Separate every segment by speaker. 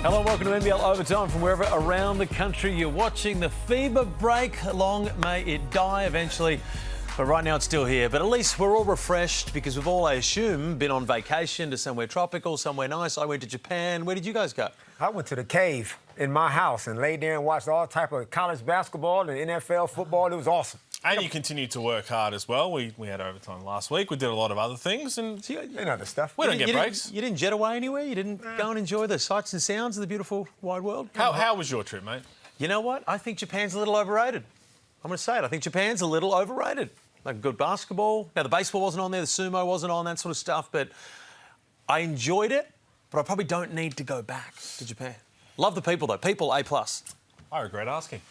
Speaker 1: Hello, welcome to NBL Overtime from wherever around the country you're watching. The FIBA break, long may it die eventually. But right now it's still here. But at least we're all refreshed because we've all, I assume, been on vacation to somewhere tropical, somewhere nice. I went to Japan. Where did you guys go?
Speaker 2: I went to the cave in my house and laid there and watched all type of college basketball and NFL football. It was awesome.
Speaker 3: And you continue to work hard as well. We had overtime last week. We did a lot of other things. And
Speaker 2: other stuff.
Speaker 3: We don't get breaks.
Speaker 1: You didn't jet away anywhere? You didn't go and enjoy the sights and sounds of the beautiful wide world?
Speaker 3: How was your trip, mate?
Speaker 1: You know what? I think Japan's a little overrated. I'm going to say it. I think Japan's a little overrated. Like good basketball. Now, the baseball wasn't on there, the sumo wasn't on, that sort of stuff, but I enjoyed it, but I probably don't need to go back to Japan. Love the people, though. People, A+.
Speaker 3: I regret asking.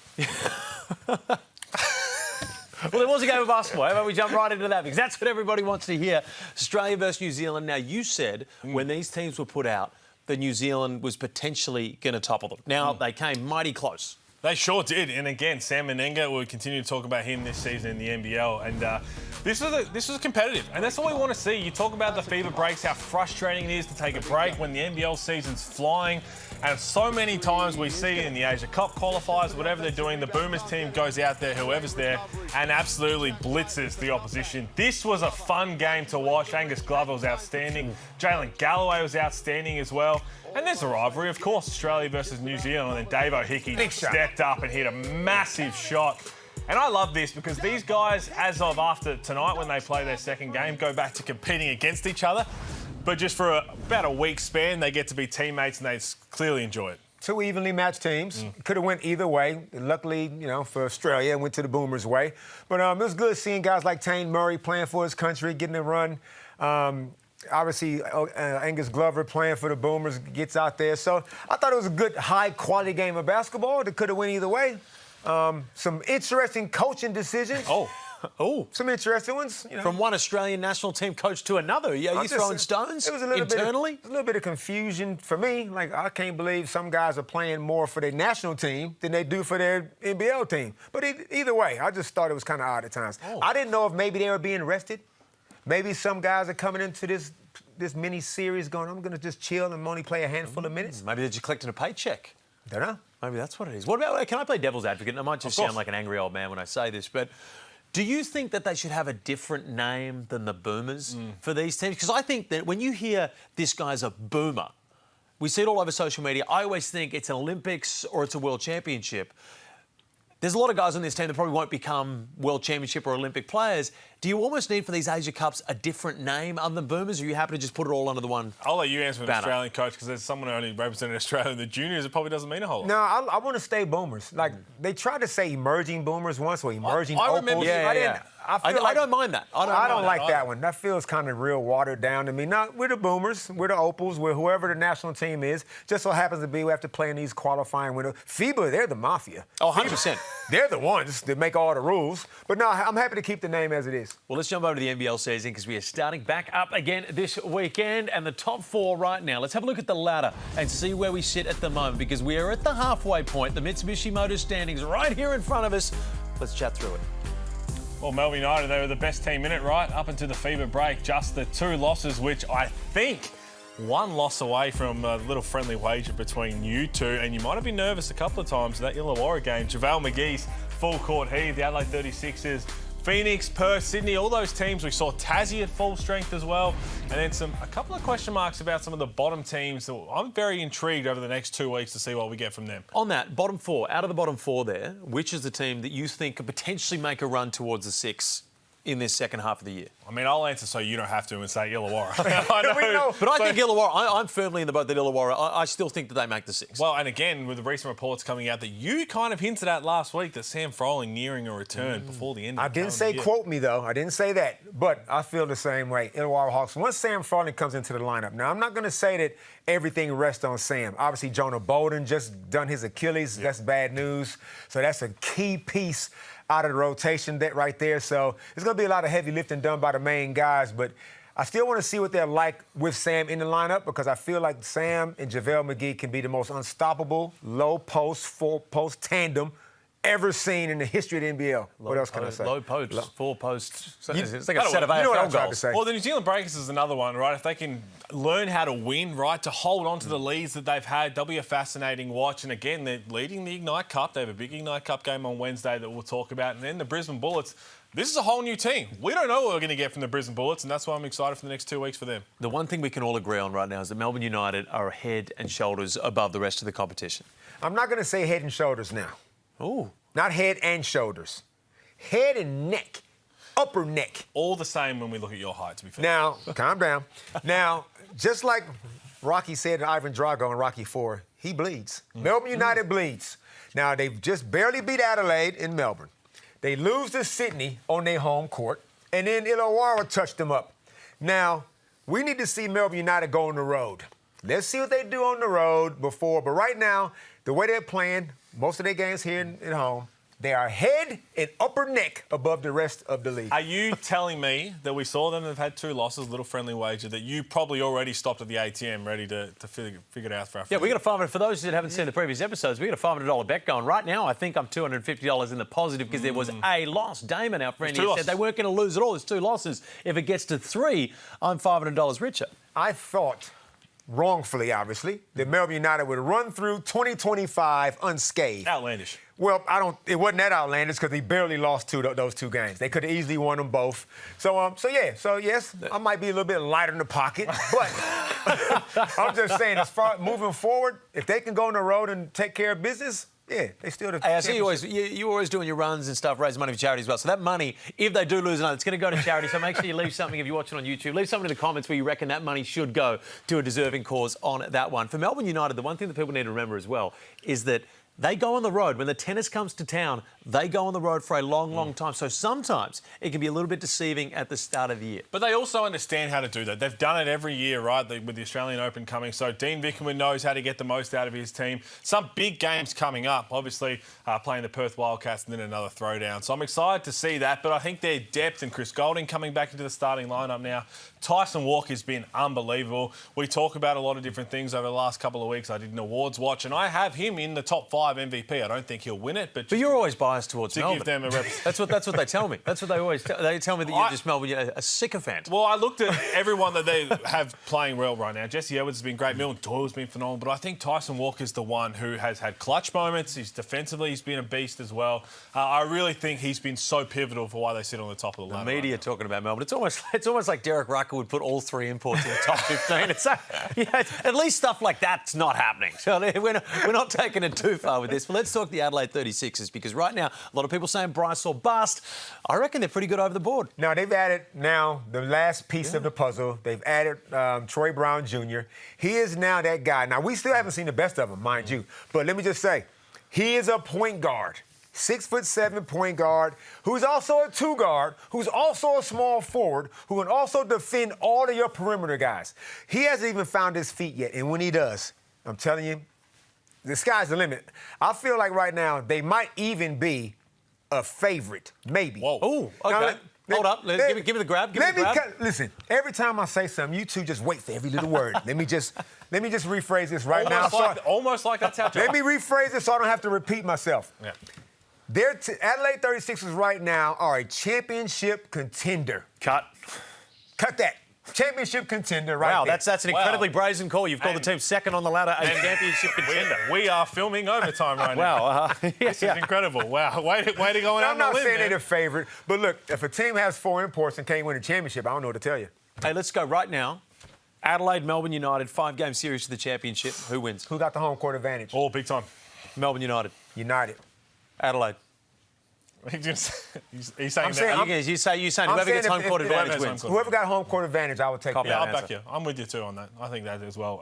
Speaker 1: Well, there was a game of basketball. How about we jump right into that? Because that's what everybody wants to hear. Australia versus New Zealand. Now, you said when these teams were put out that New Zealand was potentially going to topple them. Now, they came mighty close.
Speaker 3: They sure did. And again, Sam Menenga, we'll continue to talk about him this season in the NBL. And this was competitive. And that's all we want to see. You talk about the FIBA breaks, how frustrating it is to take a break when the NBL season's flying. And so many times we see in the Asia Cup qualifiers, whatever they're doing, the Boomers team goes out there, whoever's there, and absolutely blitzes the opposition. This was a fun game to watch. Angus Glover was outstanding. Jalen Galloway was outstanding as well. And there's a rivalry, of course, Australia versus New Zealand. And Dave O'Hickey stepped up and hit a massive shot. And I love this because these guys, as of after tonight, when they play their second game, go back to competing against each other. But just for about a week span, they get to be teammates and they clearly enjoy it.
Speaker 2: Two evenly matched teams. Could have went either way. Luckily, for Australia, it went to the Boomers' way. But it was good seeing guys like Tane Murray playing for his country, getting a run. Obviously, Angus Glover playing for the Boomers gets out there. So I thought it was a good, high-quality game of basketball that could have went either way. Some interesting coaching decisions. Some interesting ones.
Speaker 1: From one Australian national team coach to another. Yeah, you throwing stones internally?
Speaker 2: A little bit of confusion for me. Like, I can't believe some guys are playing more for their national team than they do for their NBL team. But either way, I just thought it was kind of odd at times. I didn't know if maybe they were being rested. Maybe some guys are coming into this mini-series going, I'm going to just chill and only play a handful of minutes.
Speaker 1: Maybe they're just collecting a paycheck.
Speaker 2: Don't know.
Speaker 1: Maybe that's what it is. What about, can I play devil's advocate? And I might just sound like an angry old man when I say this, but do you think that they should have a different name than the Boomers for these teams? Because I think that when you hear this guy's a Boomer, we see it all over social media, I always think it's an Olympics or it's a World Championship. There's a lot of guys on this team that probably won't become World Championship or Olympic players. Do you almost need for these Asia Cups a different name other than Boomers, or are you happy to just put it all under the one
Speaker 3: I'll let you answer with an
Speaker 1: banner?
Speaker 3: Australian coach, because there's someone who only represented Australia in the juniors. It probably doesn't mean a whole lot.
Speaker 2: No, I want to stay Boomers. Like, they tried to say emerging Boomers once, or emerging
Speaker 3: I
Speaker 2: Opals.
Speaker 3: remember.
Speaker 2: I
Speaker 1: don't mind that.
Speaker 2: I don't like that one. That feels kind of real watered down to me. No, we're the Boomers. We're the Opals. We're whoever the national team is. Just so happens to be we have to play in these qualifying windows. FIBA, they're the mafia.
Speaker 1: Oh, 100%.
Speaker 2: They're the ones that make all the rules. But no, I'm happy to keep the name as it is.
Speaker 1: Well, let's jump over to the NBL season because we are starting back up again this weekend. And the top four right now, let's have a look at the ladder and see where we sit at the moment, because we are at the halfway point. The Mitsubishi Motors standings right here in front of us. Let's chat through it.
Speaker 3: Well, Melbourne United, they were the best team in it, right? Up into the FIBA break, just the 2 losses, which I think 1 loss away from a little friendly wager between you two. And you might have been nervous a couple of times in that Illawarra game. JaVale McGee's full court heave, the Adelaide 36ers, Phoenix, Perth, Sydney, all those teams. We saw Tassie at full strength as well. And then a couple of question marks about some of the bottom teams. I'm very intrigued over the next 2 weeks to see what we get from them.
Speaker 1: On that, bottom four, out of the bottom four there, which is the team that you think could potentially make a run towards the 6 in this second half of the year?
Speaker 3: I mean, I'll answer so you don't have to and say Illawarra.
Speaker 2: I know.
Speaker 1: But I think Illawarra, I'm firmly in the boat that Illawarra, I still think that they make the 6.
Speaker 3: Well, and again, with the recent reports coming out that you kind of hinted at last week that Sam Froling nearing a return before the end of the
Speaker 2: I didn't say
Speaker 3: year.
Speaker 2: quote me, though. I didn't say that. But I feel the same way. Illawarra Hawks, once Sam Froling comes into the lineup. Now, I'm not going to say that everything rests on Sam. Obviously, Jonah Bolden just done his Achilles. That's bad news. So that's a key piece out of the rotation right there. So it's going to be a lot of heavy lifting done by the main guys. But I still want to see what they're like with Sam in the lineup, because I feel like Sam and JaVale McGee can be the most unstoppable low post, full post tandem ever seen in the history of the NBL. What else can I say?
Speaker 1: Low posts, 4 posts. It's like a
Speaker 3: That'll
Speaker 1: set of
Speaker 3: work.
Speaker 2: You know what
Speaker 1: AFL
Speaker 2: I'm trying to
Speaker 1: goals.
Speaker 2: say.
Speaker 3: Well, the New Zealand Breakers is another one, right? If they can learn how to win, right, to hold on to the leads that they've had, they'll be a fascinating watch. And again, they're leading the Ignite Cup. They have a big Ignite Cup game on Wednesday that we'll talk about. And then the Brisbane Bullets. This is a whole new team. We don't know what we're going to get from the Brisbane Bullets, and that's why I'm excited for the next 2 weeks for them.
Speaker 1: The one thing we can all agree on right now is that Melbourne United are head and shoulders above the rest of the competition.
Speaker 2: I'm not going to say head and shoulders now.
Speaker 1: Ooh.
Speaker 2: Not head and shoulders. Head and neck. Upper neck.
Speaker 3: All the same when we look at your height, to be fair.
Speaker 2: Now, calm down. Now, just like Rocky said to Ivan Drago in Rocky IV, he bleeds. Melbourne United bleeds. Now, they've just barely beat Adelaide in Melbourne. They lose to Sydney on their home court, and then Illawarra touched them up. Now, we need to see Melbourne United go on the road. Let's see what they do on the road before. But right now, the way they're playing, most of their games here at home, they are head and upper neck above the rest of the league.
Speaker 3: Are you telling me that we saw them, they've had 2 losses, little friendly wager, that you probably already stopped at the ATM ready to figure it out for our
Speaker 1: Yeah, we got a $500. For those that haven't seen the previous episodes, we got a $500 bet going right now. I think I'm $250 in the positive because there was a loss. Damon, our friend, here said they weren't going to lose at all. There's 2 losses. If it gets to 3, I'm $500 richer.
Speaker 2: I thought, wrongfully obviously, that Melbourne United would run through 2025 unscathed.
Speaker 3: Outlandish.
Speaker 2: Well, it wasn't that outlandish because they barely lost those 2 games. They could have easily won them both. So yes, I might be a little bit lighter in the pocket, but I'm just saying, as far moving forward, if they can go on the road and take care of business, yeah, they still the
Speaker 1: Hey, I see you're always doing your runs and stuff, raising money for charity as well. So that money, if they do lose another, it's going to go to charity. So make sure you leave something if you're watching on YouTube. Leave something in the comments where you reckon that money should go to a deserving cause on that one. For Melbourne United, the one thing that people need to remember as well is that they go on the road. When the tennis comes to town, they go on the road for a long, long time. So sometimes it can be a little bit deceiving at the start of the year.
Speaker 3: But they also understand how to do that. They've done it every year, right, with the Australian Open coming. So Dean Vickerman knows how to get the most out of his team. Some big games coming up, obviously playing the Perth Wildcats and then another throwdown. So I'm excited to see that. But I think their depth and Chris Golding coming back into the starting lineup now. Tyson Walker's been unbelievable. We talk about a lot of different things over the last couple of weeks. I did an awards watch, and I have him in the top 5 MVP. I don't think he'll win it, but
Speaker 1: you're always biased towards Melbourne.
Speaker 3: Give them a
Speaker 1: that's what they tell me. That's what they always tell. They tell me that you're just Melbourne, you're a sycophant.
Speaker 3: Well, I looked at everyone that they have playing well right now. Jesse Edwards has been great. Milton Doyle's been phenomenal, but I think Tyson Walker's the one who has had clutch moments. He's defensively, he's been a beast as well. I really think he's been so pivotal for why they sit on the top of the ladder.
Speaker 1: The media talking about Melbourne. It's almost like Derek Rucker would put all 3 imports in the top 15. It's at least stuff like that's not happening. So we're not taking it too far with this. But let's talk the Adelaide 36ers, because right now a lot of people saying Bryce or bust. I reckon they're pretty good over the board.
Speaker 2: Now they've added the last piece of the puzzle. They've added Troy Brown Jr. He is now that guy. Now we still haven't seen the best of him, mind you. But let me just say, he is a point guard. 6'7" point guard, who's also a 2 guard, who's also a small forward, who can also defend all of your perimeter guys. He hasn't even found his feet yet, and when he does, I'm telling you, the sky's the limit. I feel like right now they might even be a favorite, maybe.
Speaker 3: Whoa.
Speaker 1: Oh, okay. Hold up. Give me the grab.
Speaker 2: Listen, every time I say something, you two just wait for every little word. Let me just rephrase this right now.
Speaker 3: Almost like that's how.
Speaker 2: Let me rephrase this so I don't have to repeat myself.
Speaker 3: Yeah.
Speaker 2: Adelaide 36ers right now are a championship contender.
Speaker 1: Cut
Speaker 2: that. Championship contender right
Speaker 1: wow,
Speaker 2: there.
Speaker 1: that's an incredibly brazen call. You've called the team second on the ladder, a championship contender.
Speaker 3: We are filming overtime right now.
Speaker 1: Wow.
Speaker 3: This is incredible. Wow. Way to go out
Speaker 2: I'm
Speaker 3: on
Speaker 2: not
Speaker 3: the limb,
Speaker 2: saying
Speaker 3: man.
Speaker 2: they're the favorite, but look, if a team has 4 imports and can't win a championship, I don't know what to tell you.
Speaker 1: Hey, let's go right now. Adelaide, Melbourne United, 5-game series to the championship. Who wins?
Speaker 2: Who got the home court advantage?
Speaker 3: Oh, big time.
Speaker 1: Melbourne United.
Speaker 2: United.
Speaker 1: Adelaide.
Speaker 3: He's saying
Speaker 1: You saying whoever gets home court advantage wins.
Speaker 2: Whoever got home court advantage, I would take that.
Speaker 3: Yeah, I'll back you. I'm with you too on that. I think that as well.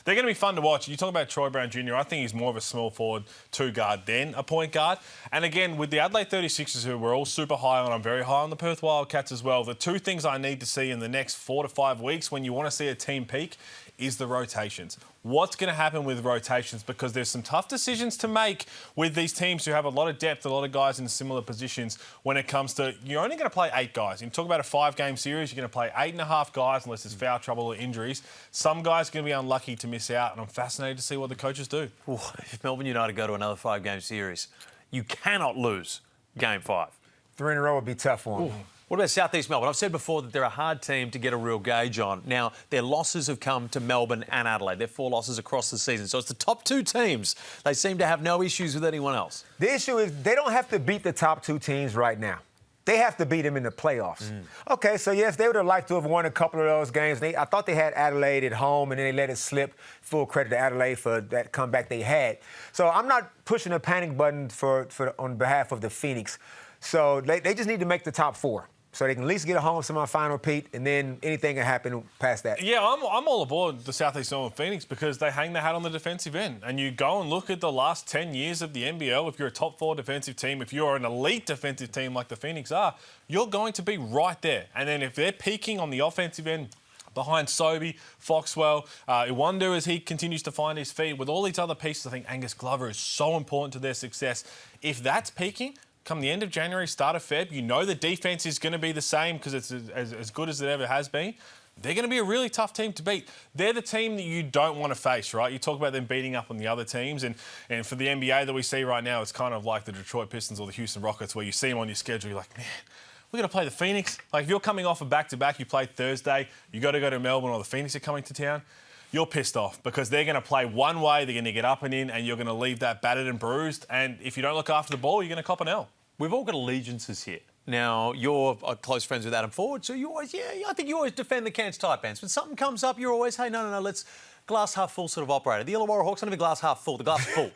Speaker 3: They're going to be fun to watch. You talk about Troy Brown Jr. I think he's more of a small forward 2 guard than a point guard. And again, with the Adelaide 36ers, who we're all super high on, I'm very high on the Perth Wildcats as well. The 2 things I need to see in the next 4 to 5 weeks when you want to see a team peak is the rotations. What's going to happen with rotations? Because there's some tough decisions to make with these teams who have a lot of depth, a lot of guys in similar positions when it comes to, you're only going to play 8 guys. You talk about a 5-game series, you're going to play 8.5 guys unless there's foul trouble or injuries. Some guys are going to be unlucky to miss out, and I'm fascinated to see what the coaches do.
Speaker 1: Ooh, if Melbourne United go to another 5-game series, You cannot lose Game 5.
Speaker 2: 3 in a row would be tough for them.
Speaker 1: What about South East Melbourne? I've said before that they're a hard team to get a real gauge on. Now, their losses have come to Melbourne and Adelaide. They're 4 losses across the season. So it's the top 2 teams. They seem to have no issues with anyone else.
Speaker 2: The issue is they don't have to beat the top 2 teams right now. They have to beat them in the playoffs. Okay, so yes, they would have liked to have won a couple of those games. I thought they had Adelaide at home, and then they let it slip. Full credit to Adelaide for that comeback they had. So I'm not pushing a panic button on behalf of the Phoenix. So they just need to make the top 4. So they can at least get a home semi-final, Pete, and then anything can happen past that.
Speaker 3: Yeah, I'm all aboard the Southeast Melbourne Phoenix because they hang their hat on the defensive end. And you go and look at the last 10 years of the NBL, if you're a top 4 defensive team, if you're an elite defensive team like the Phoenix are, you're going to be right there. And then if they're peaking on the offensive end, behind Sobey, Foxwell, Iwundu as he continues to find his feet, with all these other pieces, I think Angus Glover is so important to their success. If that's peaking, come the end of January, start of Feb, you know the defence is going to be the same because it's as good as it ever has been. They're going to be a really tough team to beat. They're the team that you don't want to face, right? You talk about them beating up on the other teams, and for the NBA that we see right now, it's kind of like the Detroit Pistons or the Houston Rockets where you see them on your schedule, you're like, man, we're going to play the Phoenix. Like, if you're coming off a back-to-back, you play Thursday, you got to go to Melbourne or the Phoenix are coming to town, you're pissed off because they're going to play one way, they're going to get up and in, and you're going to leave that battered and bruised, and if you don't look after the ball, you're going to cop an L.
Speaker 1: We've all got allegiances here. Now, you're close friends with Adam Ford, so you always, I think you always defend the Cairns Taipans. When something comes up, you're always, hey, no, let's glass half full sort of operator. The Illawarra Hawks don't have a glass half full, the glass full.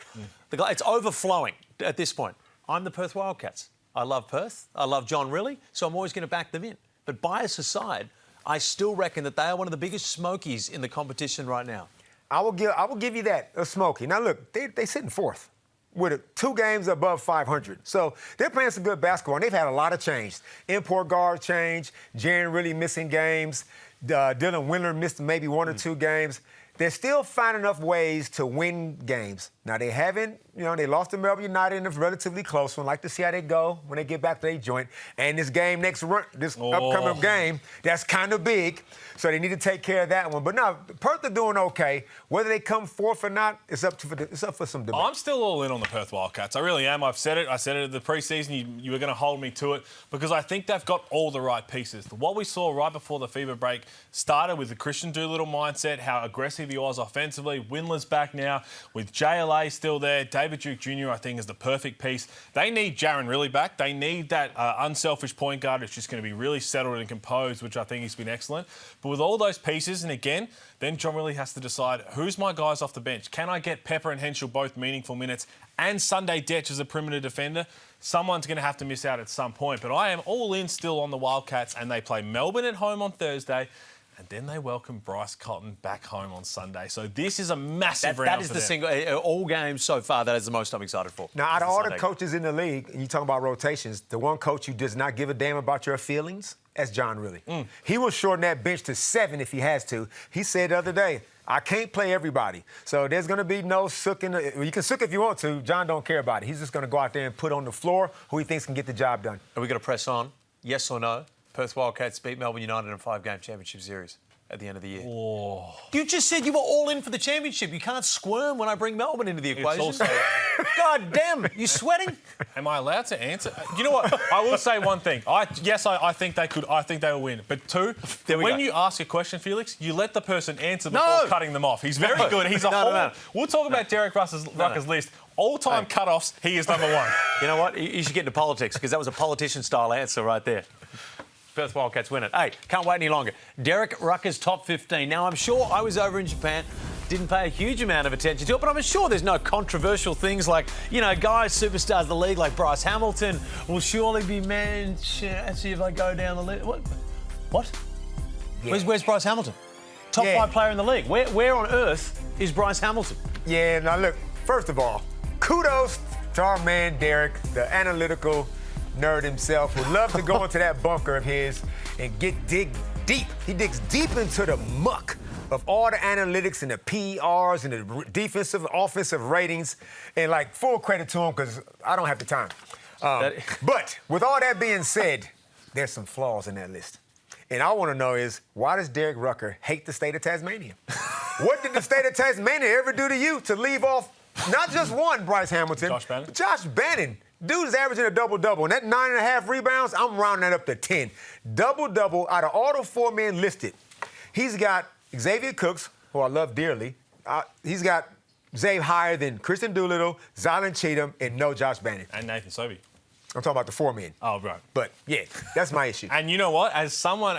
Speaker 1: It's overflowing at this point. I'm the Perth Wildcats. I love Perth. I love John Rillie, so I'm always going to back them in. But bias aside, I still reckon that they are one of the biggest smokies in the competition right now.
Speaker 2: I will give you that, a smoky. Now, look, they sit in 4th. With 2 games above 500. So they're playing some good basketball, and they've had a lot of change. Import guard change, Jaren really missing games, Dylan Windler missed maybe 1 or 2 games. They're still finding enough ways to win games. Now, they haven't, they lost to Melbourne United in a relatively close one. Like to see how they go when they get back to their joint. And this game upcoming game, that's kind of big. So they need to take care of that one. But no, Perth are doing okay. Whether they come 4th or not, it's up for some debate.
Speaker 3: I'm still all in on the Perth Wildcats. I really am. I've said it. I said it at the preseason. You were going to hold me to it because I think they've got all the right pieces. What we saw right before the FIBA break started with the Christian Doolittle mindset, how aggressive he was offensively. Windler's back now with JLA still there. David Duke Jr., I think, is the perfect piece. They need Jaren Rillie back. They need that unselfish point guard who's just going to be really settled and composed, which I think he's been excellent. But with all those pieces, and again, then John Rillie has to decide who's my guys off the bench. Can I get Pepper and Henschel both meaningful minutes and Sunday Detch as a perimeter defender? Someone's going to have to miss out at some point. But I am all in still on the Wildcats, and they play Melbourne at home on Thursday. And then they welcome Bryce Cotton back home on Sunday. So this is a massive round
Speaker 1: That is
Speaker 3: for
Speaker 1: the
Speaker 3: them.
Speaker 1: single, all games so far, that is the most I'm excited for.
Speaker 2: Now, out of all the coaches in the league, and you talk about rotations, the one coach who does not give a damn about your feelings, that's John Rillie. He will shorten that bench to 7 if he has to. He said the other day, I can't play everybody. So there's going to be no sooking. You can sook if you want to. John don't care about it. He's just going to go out there and put on the floor who he thinks can get the job done.
Speaker 1: Are we going to press on? Yes or no? Perth Wildcats beat Melbourne United in a 5-game championship series at the end of the year.
Speaker 3: Oh.
Speaker 1: You just said you were all in for the championship. You can't squirm when I bring Melbourne into the equation.
Speaker 3: Also...
Speaker 1: God damn, you sweating?
Speaker 3: Am I allowed to answer? You know what? I will say one thing. I think they could. I think they will win. But 2, when you ask a question, Felix, you let the person answer before cutting them off. He's very good. He's a whole... We'll talk about Derek Rucker's list. All-time cut-offs, he is number 1.
Speaker 1: You know what? You should get into politics because that was a politician-style answer right there. Perth Wildcats win it. Hey, can't wait any longer. Derek Rucker's top 15. Now, I'm sure I was over in Japan, didn't pay a huge amount of attention to it, but I'm sure there's no controversial things like, guys, superstars of the league like Bryce Hamilton will surely be mentioned. Let's see if I go down the list. What? Yeah. Where's Bryce Hamilton? Top 5 player in the league. Where on earth is Bryce Hamilton?
Speaker 2: Yeah, now look, first of all, kudos to our man Derek, the analytical nerd himself, who loves to go into that bunker of his and dig deep. He digs deep into the muck of all the analytics and the PRs and the defensive, offensive ratings. And, full credit to him because I don't have the time. But with all that being said, there's some flaws in that list. And I want to know is, why does Derek Rucker hate the state of Tasmania? What did the state of Tasmania ever do to you to leave off Not just one, Bryce Hamilton.
Speaker 3: Josh Bannon?
Speaker 2: Josh Bannon. Dude's averaging a double-double. And that 9.5 rebounds, I'm rounding that up to 10. Double-double out of all the 4 men listed. He's got Xavier Cooks, who I love dearly. He's got Zay higher than Christian Doolittle, Zylan Cheatham, and no Josh Bannon.
Speaker 3: And Nathan Sobey.
Speaker 2: I'm talking about the 4 men.
Speaker 3: Oh, right.
Speaker 2: But, yeah, that's my issue.
Speaker 3: And you know what? As someone,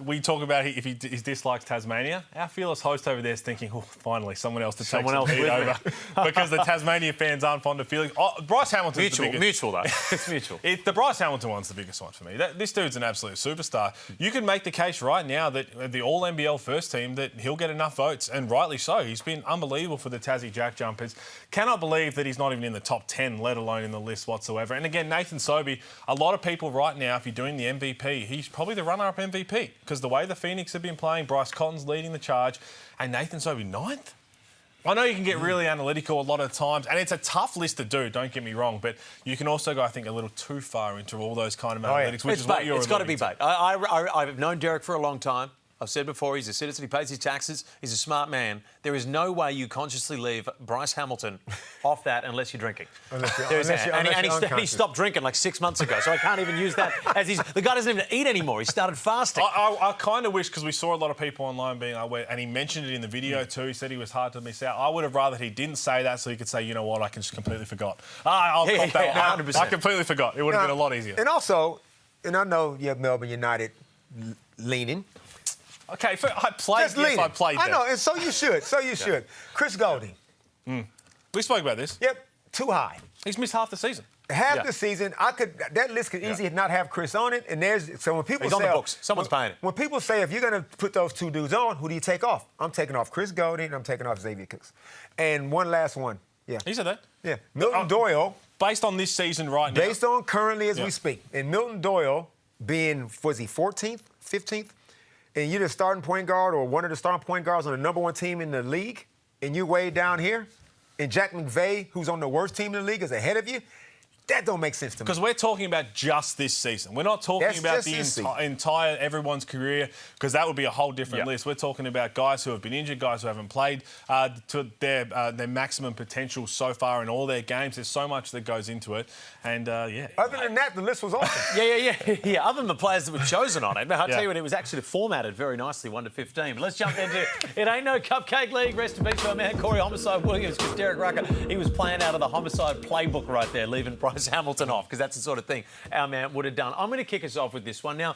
Speaker 3: we talk about if he dislikes Tasmania, our fearless host over there is thinking, oh, finally, someone else to take some heat over. Because the Tasmania fans aren't fond of feeling. Oh, Bryce Hamilton's the biggest.
Speaker 1: Mutual, though. It's mutual.
Speaker 3: The Bryce Hamilton one's the biggest one for me. This dude's an absolute superstar. You can make the case right now that the All-NBL first team, that he'll get enough votes, and rightly so. He's been unbelievable for the Tassie Jack Jumpers. Cannot believe that he's not even in the top 10, let alone in the list whatsoever. And again, Nathan Sobey, a lot of people right now, if you're doing the MVP, he's probably the runner-up MVP because the way the Phoenix have been playing, Bryce Cotton's leading the charge, and Nathan Sobey 9th. I know you can get really analytical a lot of times, and it's a tough list to do, don't get me wrong, but you can also go, I think, a little too far into all those kind of analytics, which is what you're
Speaker 1: It's got to be bait. I've known Derek for a long time. I've said before, he's a citizen, he pays his taxes, he's a smart man. There is no way you consciously leave Bryce Hamilton off that unless you're drinking. He stopped drinking like 6 months ago, so I can't even use that as the guy doesn't even eat anymore. He started fasting.
Speaker 3: I kind of wish, because we saw a lot of people online being like, and he mentioned it in the video too, he said he was hard to miss out. I would have rather he didn't say that so he could say, you know what, I just completely forgot. I completely forgot. It would have been a lot easier.
Speaker 2: And also, and I know you have Melbourne United leaning.
Speaker 3: Okay, I played there.
Speaker 2: I know, and so you should. Chris Golding.
Speaker 3: We spoke about this.
Speaker 2: Yep, too high.
Speaker 3: He's missed half the season.
Speaker 2: The season, that list could easily not have Chris on it. And so when people
Speaker 1: He's
Speaker 2: say,
Speaker 1: on the books. Someone's paying it.
Speaker 2: When people say, if you're going to put those 2 dudes on, who do you take off? I'm taking off Chris Golding. I'm taking off Xavier Cooks. And one last one. Yeah.
Speaker 3: He said that.
Speaker 2: Yeah. Milton Doyle.
Speaker 3: Based on this season right now.
Speaker 2: Based on currently as we speak. And Milton Doyle being, was he 14th, 15th? And you're the starting point guard or one of the starting point guards on the number 1 team in the league, and you way down here, and Jack McVay, who's on the worst team in the league, is ahead of you, that don't make sense to me.
Speaker 3: Because we're talking about just this season. We're not talking about the entire everyone's career, because that would be a whole different list. We're talking about guys who have been injured, guys who haven't played to their maximum potential so far in all their games. There's so much that goes into it. And,
Speaker 2: Other than that, the list was awesome.
Speaker 1: Yeah. Other than the players that were chosen on it. But I'll tell you what, it was actually formatted very nicely, 1 to 15. But let's jump into it. Ain't no cupcake league. Rest in peace to our man, Corey Homicide Williams, because Derek Rucker, he was playing out of the Homicide playbook right there, leaving Bryce Hamilton off, because that's the sort of thing our man would have done. I'm going to kick us off with this one. Now,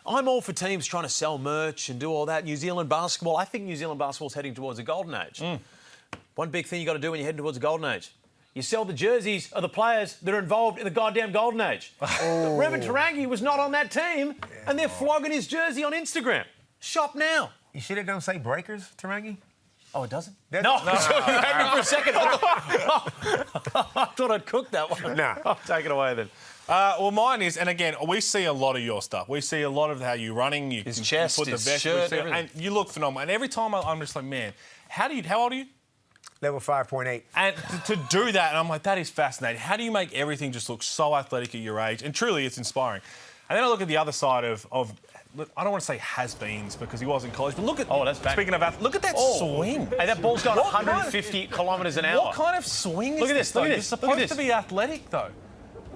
Speaker 1: I'm all for teams trying to sell merch and do all that. New Zealand basketball, I think New Zealand basketball's heading towards a golden age. One big thing you got to do when you're heading towards a golden age, you sell the jerseys of the players that are involved in the goddamn golden age. Revan Tarangi was not on that team, and they're flogging his jersey on Instagram. Shop now.
Speaker 2: You sure they don't say Breakers, Tarangi?
Speaker 1: Oh, it doesn't?
Speaker 2: No.
Speaker 1: You had me for a second. I thought I'd cooked that one.
Speaker 2: Nah.
Speaker 1: I'll take it away then.
Speaker 3: Well, mine is, and again, we see a lot of your stuff. We see a lot of how you're running.
Speaker 1: His chest,
Speaker 3: put the
Speaker 1: his
Speaker 3: vest,
Speaker 1: shirt,
Speaker 3: and you look phenomenal. And every time I'm just like, man, how old are you?
Speaker 2: Level 5.8.
Speaker 3: And to do that, and I'm like, that is fascinating. How do you make everything just look so athletic at your age? And truly, it's inspiring. And then I look at the other side of I don't want to say has-beens because he was in college, but look at...
Speaker 1: Oh, that's bad.
Speaker 3: Speaking of look at that swing.
Speaker 1: Hey, that ball's gone 150 kilometres an hour.
Speaker 3: What kind of swing is this?
Speaker 1: Look at
Speaker 3: You're
Speaker 1: this.
Speaker 3: supposed to be athletic, though.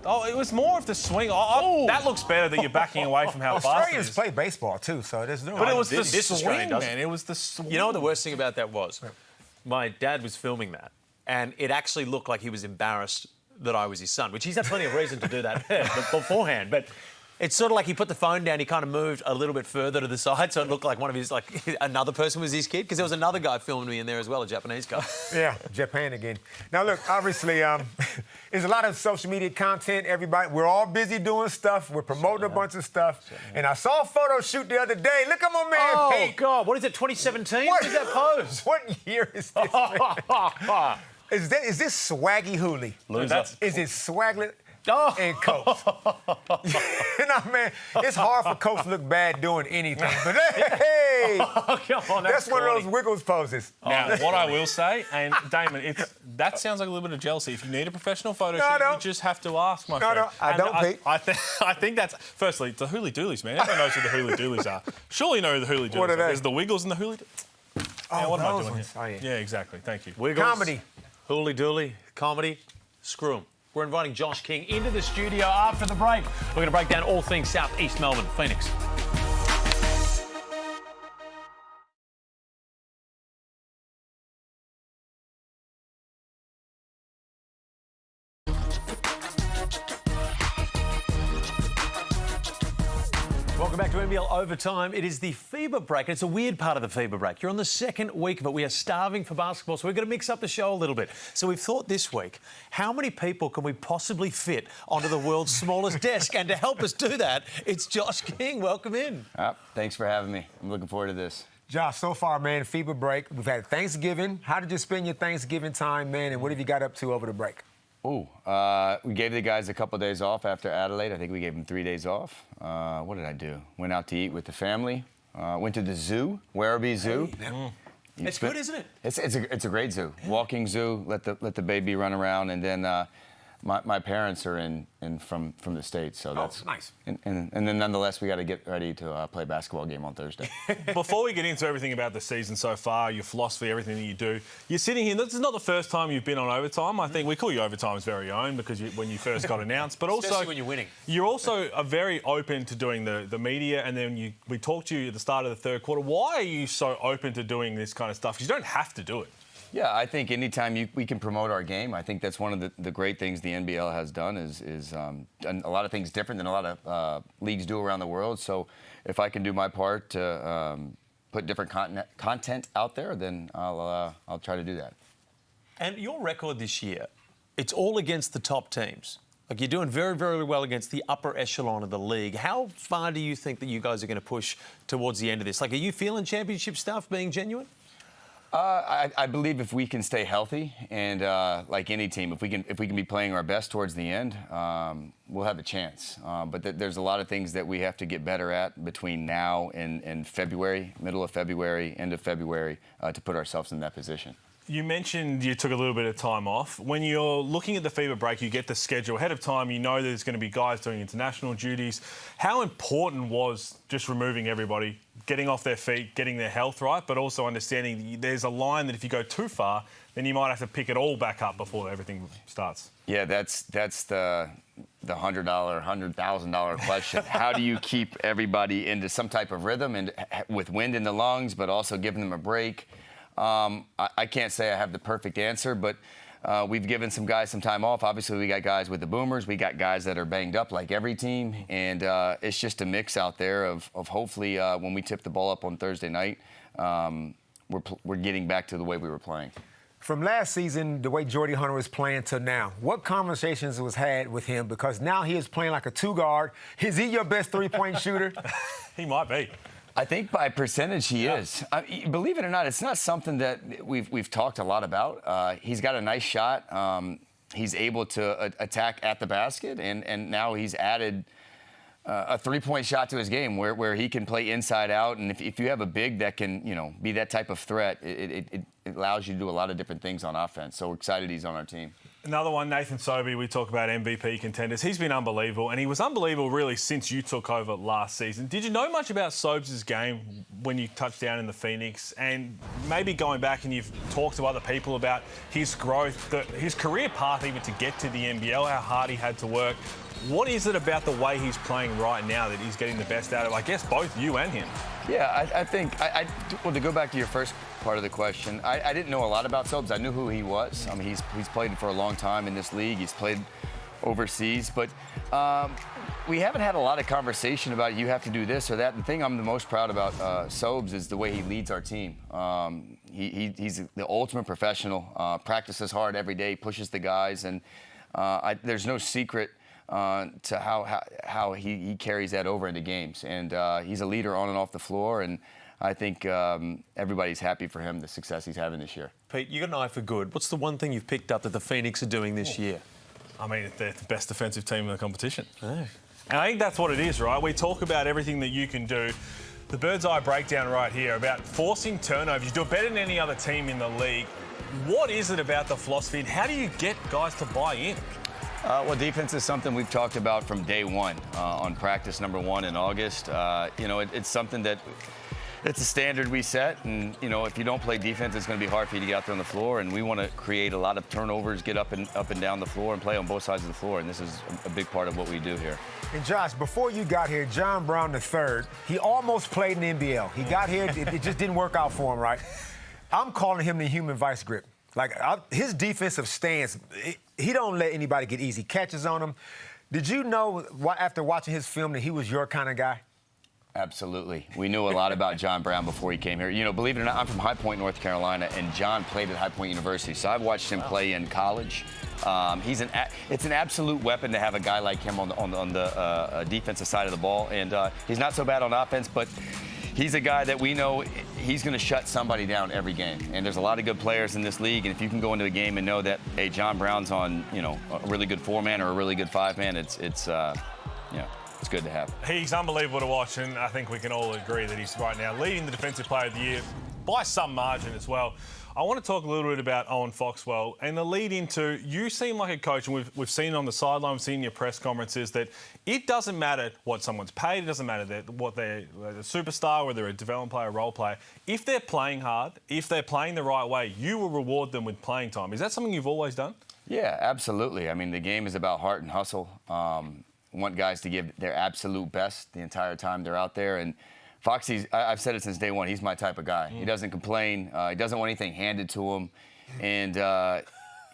Speaker 3: Oh, it was more of the swing. That looks better that you're backing away from how fast it is.
Speaker 2: Australians play baseball, too, so there's no...
Speaker 3: But it was the
Speaker 1: this
Speaker 3: swing, man. It was the swing.
Speaker 1: You know what the worst thing about that was? My dad was filming that, and it actually looked like he was embarrassed that I was his son, which he's had plenty of reason to do that beforehand, but... It's sort of like he put the phone down, he kind of moved a little bit further to the side so it looked like one of his, another person was his kid, because there was another guy filming me in there as well, a Japanese guy.
Speaker 2: Yeah, Japan again. Now, look, obviously, there's a lot of social media content, everybody. We're all busy doing stuff. We're promoting a bunch of stuff. And I saw a photo shoot the other day. Look at my man, Pete.
Speaker 1: Oh, God, what is it, 2017? What is that pose?
Speaker 2: What year is this, man? Is this Swaggy Hooley? Is it Swaglet? And Coach. Man, it's hard for Coach to look bad doing anything. But hey,
Speaker 1: come on,
Speaker 2: that's one of those Wiggles poses.
Speaker 3: Now, what I will say, and Damon, that sounds like a little bit of jealousy. If you need a professional photo shoot, you just have to ask, my friend.
Speaker 2: No, I don't, Pete.
Speaker 3: I think that's, firstly, the Hooly Doolies, man. Everyone knows who the Hooly Doolies are. Surely you know who the Hooly Doolies are. There's the Wiggles and the Hooly Doolies.
Speaker 2: Oh,
Speaker 3: what am I
Speaker 2: those
Speaker 3: doing
Speaker 2: ones.
Speaker 3: here?
Speaker 2: Oh, yeah.
Speaker 3: Yeah, exactly. Thank you.
Speaker 1: Wiggles.
Speaker 2: Comedy.
Speaker 1: Hooly dooly, comedy, screw 'em. We're inviting Josh King into the studio after the break. We're going to break down all things South East Melbourne, Phoenix. Welcome back to NBL Overtime. It is the FIBA break. It's a weird part of the FIBA break. You're on the second week of it. We are starving for basketball, so we're going to mix up the show a little bit. So we've thought this week, how many people can we possibly fit onto the world's smallest desk? And to help us do that, it's Josh King. Welcome in.
Speaker 4: Thanks for having me. I'm looking forward to this.
Speaker 2: Josh, so far, man, FIBA break. We've had Thanksgiving. How did you spend your Thanksgiving time, man, and what have you got up to over the break?
Speaker 4: We gave the guys a couple days off after Adelaide. I think we gave them 3 days off. What did I do? Went out to eat with the family. Went to the zoo, Werribee Zoo.
Speaker 1: It's good, isn't it?
Speaker 4: It's a great zoo. Walking zoo. Let the baby run around, and then my parents are in from the States, so that's
Speaker 2: nice.
Speaker 4: And then nonetheless, we got to get ready to play a basketball game on Thursday.
Speaker 3: Before we get into everything about the season so far, your philosophy, everything that you do, you're sitting here. This is not the first time you've been on Overtime. I think we call you Overtime's very own because when you first got announced, but also
Speaker 1: especially when you're winning.
Speaker 3: You're also very open to doing the media, and then we talked to you at the start of the third quarter. Why are you so open to doing this kind of stuff? Because you don't have to do it.
Speaker 4: Yeah, I think anytime we can promote our game, I think that's one of the great things the NBL has done is done a lot of things different than a lot of leagues do around the world. So if I can do my part to put different content out there, then I'll try to do that.
Speaker 1: And your record this year, it's all against the top teams. Like, you're doing very, very well against the upper echelon of the league. How far do you think that you guys are going to push towards the end of this? Like, are you feeling championship stuff being genuine?
Speaker 4: I believe if we can stay healthy and like any team, if we can be playing our best towards the end, we'll have a chance. But there's a lot of things that we have to get better at between now and February, middle of February, end of February, to put ourselves in that position.
Speaker 3: You mentioned you took a little bit of time off. When you're looking at the FIBA break, you get the schedule ahead of time. You know there's going to be guys doing international duties. How important was just removing everybody, getting off their feet, getting their health right, but also understanding there's a line that if you go too far, then you might have to pick it all back up before everything starts?
Speaker 4: Yeah, that's the $100, $100,000 question. How do you keep everybody into some type of rhythm and with wind in the lungs, but also giving them a break? I can't say I have the perfect answer, but we've given some guys some time off. Obviously, we got guys with the Boomers. We got guys that are banged up like every team. And it's just a mix out there of hopefully when we tip the ball up on Thursday night, we're getting back to the way we were playing.
Speaker 2: From last season, the way Jordy Hunter was playing to now, what conversations was had with him? Because now he is playing like a two-guard. Is he your best three-point shooter?
Speaker 3: He might be.
Speaker 4: I think by percentage he is. Believe it or not, it's not something that we've talked a lot about. He's got a nice shot. He's able to attack at the basket, and now he's added a three-point shot to his game where he can play inside out. And if you have a big that can be that type of threat, it allows you to do a lot of different things on offense. So we're excited he's on our team.
Speaker 3: Another one, Nathan Sobey, we talk about MVP contenders. He's been unbelievable, and he was unbelievable really since you took over last season. Did you know much about Sobes' game when you touched down in the Phoenix? And maybe going back and you've talked to other people about his growth, his career path even to get to the NBL, how hard he had to work. What is it about the way he's playing right now that he's getting the best out of, I guess, both you and him?
Speaker 4: Yeah, I think, well, to go back to your first part of the question, I didn't know a lot about Sobes. I knew who he was. I mean, he's played for a long time in this league. He's played overseas, but we haven't had a lot of conversation about you have to do this or that. The thing I'm the most proud about Sobes is the way he leads our team. He's the ultimate professional, practices hard every day, pushes the guys, and there's no secret to how he carries that over into games. And he's a leader on and off the floor, and I think everybody's happy for him, the success he's having this year.
Speaker 1: Pete, you got an eye for good. What's the one thing you've picked up that the Phoenix are doing this year?
Speaker 3: I mean, they're the best defensive team in the competition.
Speaker 1: Oh.
Speaker 3: And I think that's what it is, right? We talk about everything that you can do. The bird's eye breakdown right here about forcing turnovers. You do it better than any other team in the league. What is it about the philosophy, and how do you get guys to buy in?
Speaker 4: Well, defense is something we've talked about from day one on practice number 1 in August. It's something that it's a standard we set, and if you don't play defense, it's going to be hard for you to get out there on the floor. And we want to create a lot of turnovers, get up and down the floor, and play on both sides of the floor. And this is a big part of what we do here.
Speaker 2: And Josh, before you got here, John Brown III, he almost played in the NBL. He got here, it just didn't work out for him, right? I'm calling him the human vice grip. His defensive stance, he don't let anybody get easy catches on him. Did you know, after watching his film, that he was your kind of guy?
Speaker 4: Absolutely. We knew a lot about John Brown before he came here. Believe it or not, I'm from High Point, North Carolina, and John played at High Point University. So I've watched him play in college. It's an absolute weapon to have a guy like him on the defensive side of the ball. And he's not so bad on offense, but he's a guy that we know he's going to shut somebody down every game. And there's a lot of good players in this league. And if you can go into a game and know that, hey, John Brown's on, a really good 4-man or a really good 5-man, it's good to have.
Speaker 3: He's unbelievable to watch, and I think we can all agree that he's right now leading the Defensive Player of the Year by some margin as well. I want to talk a little bit about Owen Foxwell and the lead into, you seem like a coach, and we've seen on the sideline, we've seen in your press conferences, that it doesn't matter what someone's paid, it doesn't matter what they're a superstar, whether they're a development player, role player. If they're playing hard, if they're playing the right way, you will reward them with playing time. Is that something you've always done? Yeah,
Speaker 4: absolutely. I mean, the game is about heart and hustle. Want guys to give their absolute best the entire time they're out there. And Foxy's, I've said it since day one, he's my type of guy. He doesn't complain. He doesn't want anything handed to him. And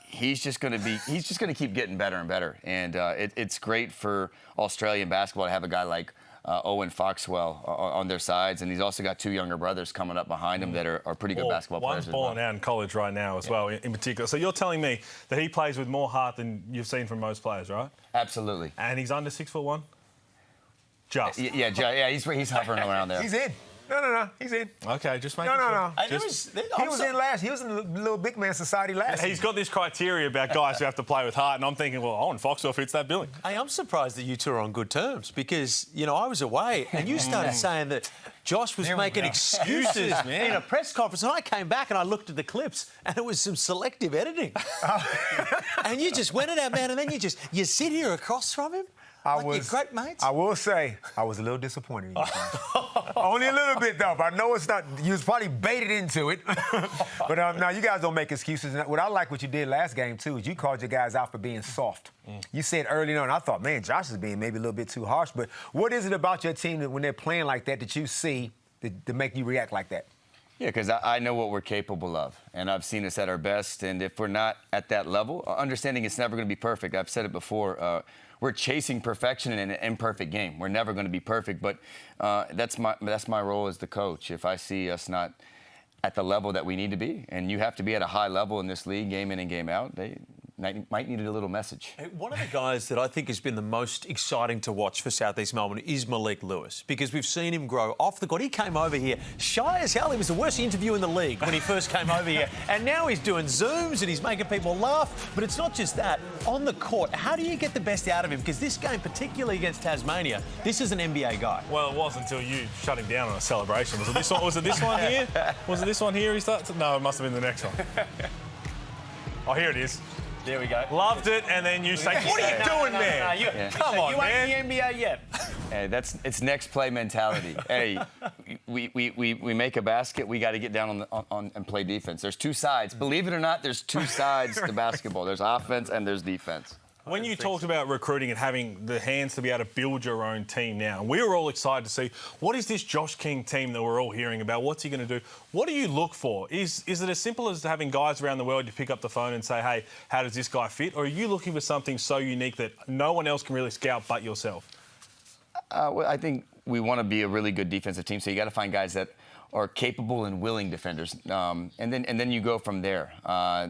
Speaker 4: he's just going to keep getting better and better. And it's great for Australian basketball to have a guy like Owen Foxwell on their sides, and he's also got 2 younger brothers coming up behind him that are pretty good basketball players.
Speaker 3: One's balling out in college right now as well, in particular. So you're telling me that he plays with more heart than you've seen from most players, right?
Speaker 4: Absolutely.
Speaker 3: And he's under 6'1"? Just.
Speaker 4: Yeah, he's hovering around there.
Speaker 2: He's in. No, he's in.
Speaker 3: Okay, just making
Speaker 2: No.
Speaker 1: He was
Speaker 2: in last. He was in the Little Big Man Society last.
Speaker 3: He's got this criteria about guys who have to play with heart, and I'm thinking, well, Owen Foxwell fits that billing.
Speaker 1: Hey, I'm surprised that you two are on good terms because, I was away and you started saying that Josh was making excuses in a press conference, and I came back and I looked at the clips and it was some selective editing. And you just went at that man, and then you sit here across from him. You're great mates.
Speaker 2: I will say, I was a little disappointed in you. Only a little bit, though. But I know it's not. You was probably baited into it. But now you guys don't make excuses. What I like what you did last game too is you called your guys out for being soft. You said early on, I thought, man, Josh is being maybe a little bit too harsh. But what is it about your team that when they're playing like that you see to make you react like that?
Speaker 4: Yeah, because I know what we're capable of, and I've seen us at our best. And if we're not at that level, understanding it's never going to be perfect. I've said it before. We're chasing perfection in an imperfect game. We're never going to be perfect, but that's my role as the coach. If I see us not at the level that we need to be, and you have to be at a high level in this league, game in and game out, they might need a little message.
Speaker 1: One of the guys that I think has been the most exciting to watch for South East Melbourne is Malik Lewis, because we've seen him grow off the court. He came over here shy as hell. He was the worst interview in the league when he first came over here. And now he's doing Zooms and he's making people laugh. But it's not just that. On the court, how do you get the best out of him? Because this game, particularly against Tasmania, this is an NBA guy.
Speaker 3: Well, it was until you shut him down on a celebration. Was it this one? Was it this one here? Was it this one here he started? No, it must have been the next one. Oh, here it is.
Speaker 1: There we go.
Speaker 3: Loved it, and then you say, what are you doing there? Come on, man.
Speaker 1: You ain't in the NBA yet.
Speaker 4: Hey, it's next play mentality. Hey, we make a basket, we got to get down on and play defense. There's 2 sides. Believe it or not, there's 2 sides to basketball. There's offense and there's defense.
Speaker 3: When you talked about recruiting and having the hands to be able to build your own team now, we were all excited to see, what is this Josh King team that we're all hearing about? What's he going to do? What do you look for? Is it as simple as having guys around the world you pick up the phone and say, hey, how does this guy fit? Or are you looking for something so unique that no one else can really scout but yourself?
Speaker 4: Well, I think we want to be a really good defensive team, so you got to find guys that are capable and willing defenders, and then you go from there.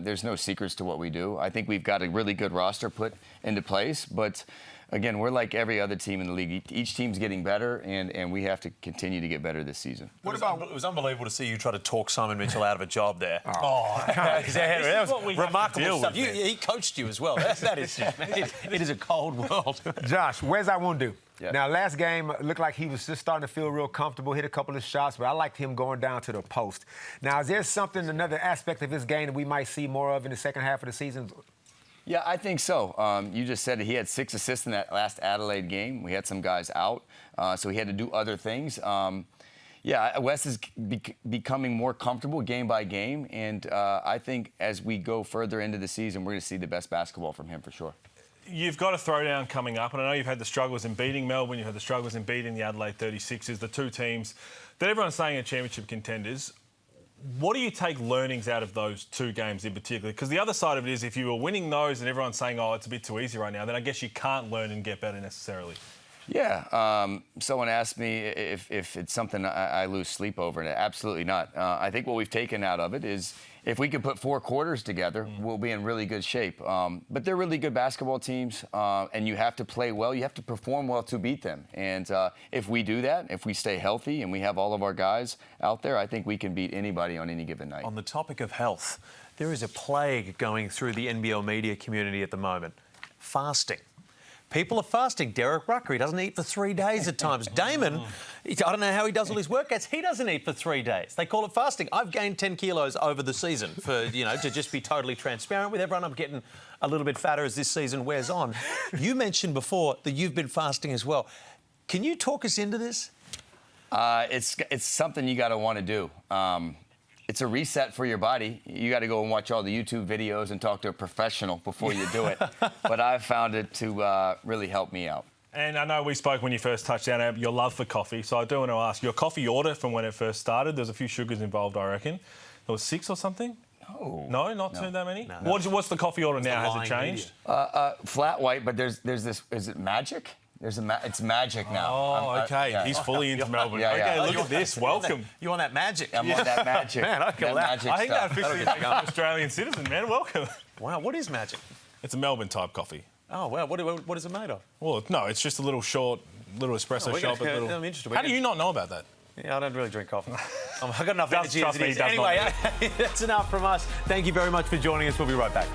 Speaker 4: There's no secrets to what we do. I think we've got a really good roster put into place, but again, we're like every other team in the league. Each team's getting better, and we have to continue to get better this season.
Speaker 1: It was unbelievable to see you try to talk Simon Mitchell out of a job there.
Speaker 3: That
Speaker 1: was remarkable stuff. He coached you as well. That is, it is a cold world.
Speaker 2: Josh, where's I want to do?
Speaker 4: Yeah.
Speaker 2: Now, last game looked like he was just starting to feel real comfortable, hit a couple of shots, but I liked him going down to the post. Now, is there another aspect of his game that we might see more of in the second half of the season?
Speaker 4: Yeah, I think so. You just said it. He had 6 assists in that last Adelaide game. We had some guys out, so he had to do other things. Yeah, Wes is becoming more comfortable game by game, and I think as we go further into the season, we're going to see the best basketball from him for sure.
Speaker 3: You've got a throwdown coming up, and I know you've had the struggles in beating Melbourne, you've had the struggles in beating the Adelaide 36ers, the two teams that everyone's saying are championship contenders. What do you take learnings out of those two games in particular? Because the other side of it is if you were winning those and everyone's saying, oh, it's a bit too easy right now, then I guess you can't learn and get better necessarily.
Speaker 4: Yeah. Someone asked me if it's something I lose sleep over, and absolutely not. I think what we've taken out of it is if we can put 4 quarters together, we'll be in really good shape. But they're really good basketball teams, and you have to play well. You have to perform well to beat them. And if we do that, if we stay healthy and we have all of our guys out there, I think we can beat anybody on any given night.
Speaker 1: On the topic of health, there is a plague going through the NBL media community at the moment. Fasting. People are fasting. Derek Rucker, he doesn't eat for 3 days at times. Damon, I don't know how he does all his workouts. He doesn't eat for 3 days. They call it fasting. I've gained 10 kilos over the season for, to just be totally transparent with everyone. I'm getting a little bit fatter as this season wears on. You mentioned before that you've been fasting as well. Can you talk us into this?
Speaker 4: It's something you got to want to do. It's a reset for your body. You got to go and watch all the YouTube videos and talk to a professional before you do it. But I've found it to really help me out.
Speaker 3: And I know we spoke when you first touched down your love for coffee. So I do want to ask, your coffee order from when it first started, there's a few sugars involved, I reckon. There was 6 or something? No, not too that many? No. What's the coffee order now? Has it changed?
Speaker 4: Flat white, but there's this, is it magic? It's magic now.
Speaker 3: Oh, okay.
Speaker 4: Yeah.
Speaker 3: He's fully into Melbourne.
Speaker 4: Yeah,
Speaker 3: okay,
Speaker 4: yeah.
Speaker 3: look at this. Welcome.
Speaker 1: You want that magic?
Speaker 4: I'm on that magic.
Speaker 1: Man, I call that.
Speaker 3: I think that officially makes you an Australian citizen, man. Welcome.
Speaker 1: Wow, what is magic?
Speaker 3: It's a Melbourne-type coffee.
Speaker 1: Oh, wow. What is it made of?
Speaker 3: Well, no, it's just a little short, little espresso shot.
Speaker 1: I'm interested.
Speaker 3: How do you not know about that?
Speaker 1: Yeah, I don't really drink coffee. I've got enough energy as it is.
Speaker 3: Trust me,
Speaker 1: Anyway, that's enough from us. Thank you very much for joining us. We'll be right back.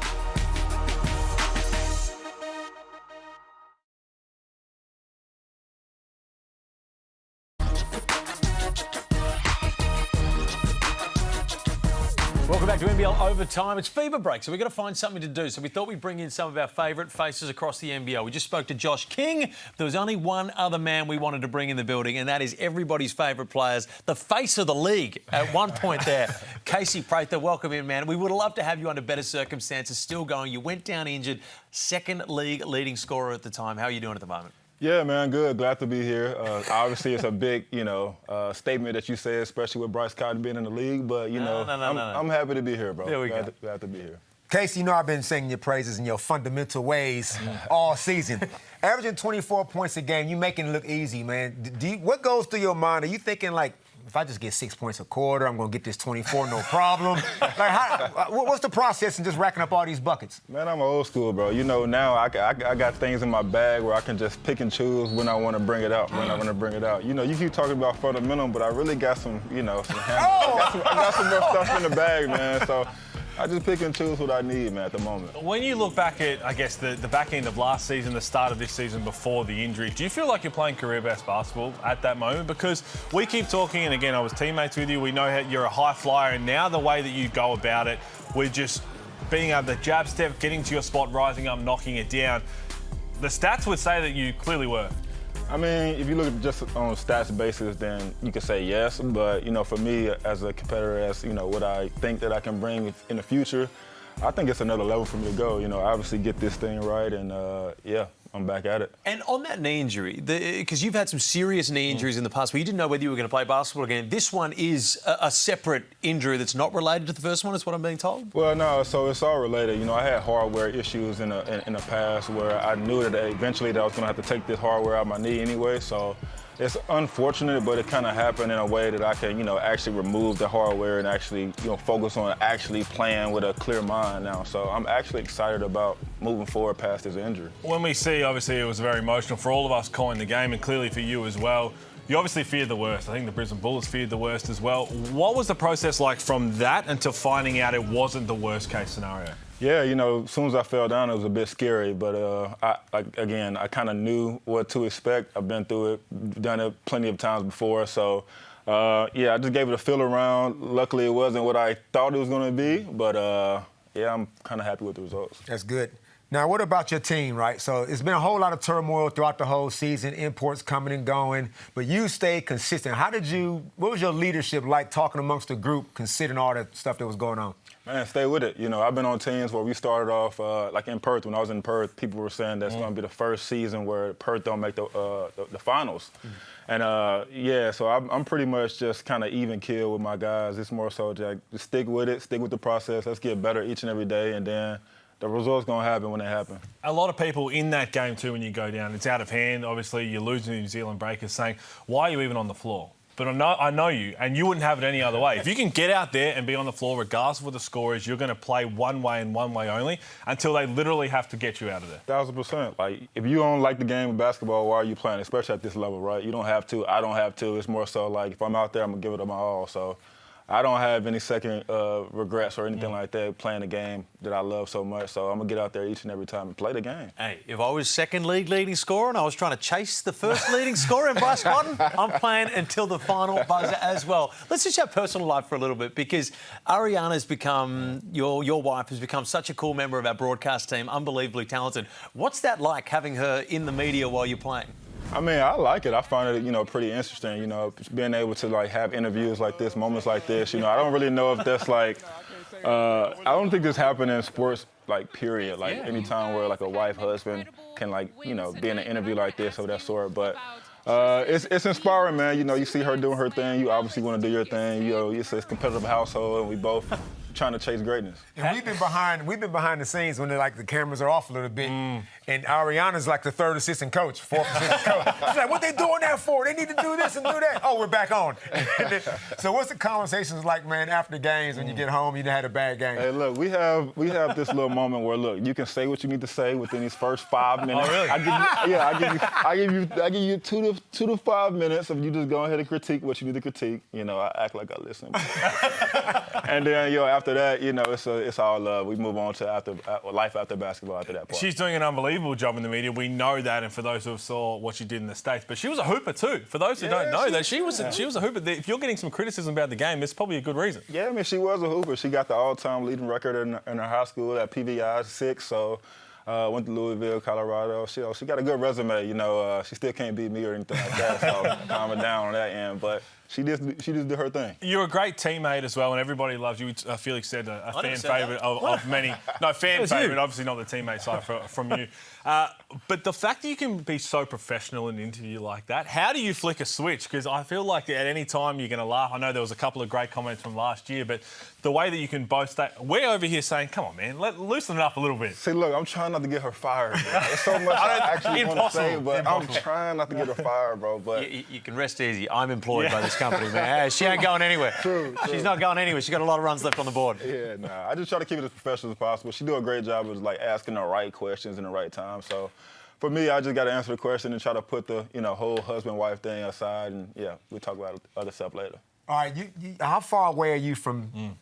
Speaker 1: Welcome back to NBL Overtime. It's FIBA break, so we've got to find something to do. So we thought we'd bring in some of our favourite faces across the NBL. We just spoke to Josh King. There was only one other man we wanted to bring in the building, and that is everybody's favourite players, the face of the league at one point there. Casey Prather, welcome in, man. We would have loved to have you under better circumstances, still going. You went down injured, second league leading scorer at the time. How are you doing at the moment?
Speaker 5: Yeah, man, good. Glad to be here. Obviously, it's a big, statement that you say, especially with Bryce Cotton being in the league. But, I'm happy to be here, bro.
Speaker 1: There we go.
Speaker 5: Glad to be here.
Speaker 2: Casey, I've been singing your praises in your fundamental ways all season. Averaging 24 points a game, you making it look easy, man. What goes through your mind? Are you thinking, like, if I just get 6 points a quarter, I'm going to get this 24, no problem? What's the process in just racking up all these buckets?
Speaker 5: Man, I'm old school, bro. Now I got things in my bag where I can just pick and choose when I want to bring it out, you keep talking about fundamental, but I really got some, I got some more stuff in the bag, man. So I just pick and choose what I need, man, at the moment.
Speaker 3: When you look back at, I guess, the back end of last season, the start of this season before the injury, do you feel like you're playing career best basketball at that moment? Because we keep talking, and again, I was teammates with you. We know how you're a high flyer, and now the way that you go about it, we're just being able to jab step, getting to your spot, rising up, knocking it down. The stats would say that you clearly were.
Speaker 5: I mean, if you look at just on a stats basis, then you could say yes. But, for me as a competitor, as, what I think that I can bring in the future, I think it's another level for me to go. Obviously get this thing right and, I'm back at it.
Speaker 1: And on that knee injury, because you've had some serious knee injuries in the past where you didn't know whether you were going to play basketball again, this one is a separate injury that's not related to the first one, is what I'm being told?
Speaker 5: Well, no, so it's all related. I had hardware issues in the past where I knew that eventually that I was going to have to take this hardware out of my knee anyway, so it's unfortunate, but it kind of happened in a way that I can, actually remove the hardware and actually, focus on actually playing with a clear mind now. So I'm actually excited about moving forward past this injury.
Speaker 3: When we see, obviously, it was very emotional for all of us calling the game and clearly for you as well. You obviously feared the worst. I think the Brisbane Bullets feared the worst as well. What was the process like from that until finding out it wasn't the worst case scenario?
Speaker 5: Yeah, as soon as I fell down, it was a bit scary. But, I kind of knew what to expect. I've been through it, done it plenty of times before. So, I just gave it a feel around. Luckily, it wasn't what I thought it was going to be. But, I'm kind of happy with the results.
Speaker 2: That's good. Now, what about your team, right? So it's been a whole lot of turmoil throughout the whole season, imports coming and going, but you stayed consistent. What was your leadership like talking amongst the group, considering all that stuff that was going on?
Speaker 5: Man, stay with it. You know, I've been on teams where we started off, like in Perth. When I was in Perth, people were saying that's going to be the first season where Perth don't make the finals. And, so I'm pretty much just kind of even keel with my guys. It's more so just stick with it, stick with the process. Let's get better each and every day, and then the results going to happen when they happen.
Speaker 3: A lot of people in that game too, when you go down, it's out of hand. Obviously, you're losing the New Zealand Breakers, saying, why are you even on the floor? But I know you, and you wouldn't have it any other way. If you can get out there and be on the floor, regardless of what the score is, you're going to play one way and one way only until they literally have to get you out of there.
Speaker 5: 1,000%. Like, if you don't like the game of basketball, why are you playing, especially at this level, right? You don't have to. I don't have to. It's more so like, if I'm out there, I'm going to give it my all. So I don't have any second regrets or anything like that playing the game that I love so much. So I'm going to get out there each and every time and play the game.
Speaker 1: Hey, if I was second league leading scorer and I was trying to chase the first leading scorer in Bryce Cotton, I'm playing until the final buzzer as well. Let's just have personal life for a little bit, because Ariana's become, your wife has become such a cool member of our broadcast team, unbelievably talented. What's that like, having her in the media while you're playing?
Speaker 5: I mean, I like it. I find it, pretty interesting, being able to, have interviews like this, moments like this. I don't really know if that's, I don't think this happened in sports, period. Any time where, a wife, husband can, be in an interview like this or that sort. But it's inspiring, man. You see her doing her thing. You obviously want to do your thing. It's a competitive household, and we both trying to chase greatness.
Speaker 2: And we've been behind the scenes when the cameras are off a little bit, and Ariana's the third assistant coach, fourth assistant coach. She's like, what they doing that for? They need to do this and do that. Oh, we're back on. So what's the conversations like, man, after the games when you get home, you had a bad game?
Speaker 5: Hey, look, we have this little moment where, look, you can say what you need to say within these first 5 minutes.
Speaker 3: Oh, really?
Speaker 5: I give you 2 to 5 minutes of you just go ahead and critique what you need to critique. I act like I listen. And then, after that, it's all love. We move on to life after basketball after that part.
Speaker 3: She's doing an unbelievable job in the media. We know that, and for those who saw what she did in the States. But she was a hooper too. For those who don't know, she was a hooper. If you're getting some criticism about the game, it's probably a good reason.
Speaker 5: Yeah, I mean, she was a hooper. She got the all-time leading record in her high school at PVI 6. So went to Louisville, Colorado. She got a good resume. She still can't beat me or anything like that. So calm it down on that end, but. She just did her thing. You're
Speaker 3: a great teammate as well, and everybody loves you. Felix said a fan favourite of many. No, fan favourite, obviously not the teammate side from you. But the fact that you can be so professional in an interview like that, how do you flick a switch? Because I feel like at any time you're going to laugh. I know there was a couple of great comments from last year, but the way that you can both stay... We're over here saying, come on, man, loosen it up a little bit.
Speaker 5: See, look, I'm trying not to get her fired, bro. There's so much I actually want to say, but I'm trying not to get her fired, bro. But
Speaker 1: you can rest easy. I'm employed by this company, man. She ain't going anywhere.
Speaker 5: True.
Speaker 1: She's not going anywhere. She's got a lot of runs left on the board.
Speaker 5: Yeah, nah. I just try to keep it as professional as possible. She do a great job of asking the right questions in the right time. So for me, I just got to answer the question and try to put the whole husband-wife thing aside, and we'll talk about other stuff later.
Speaker 2: All right, how far away are you from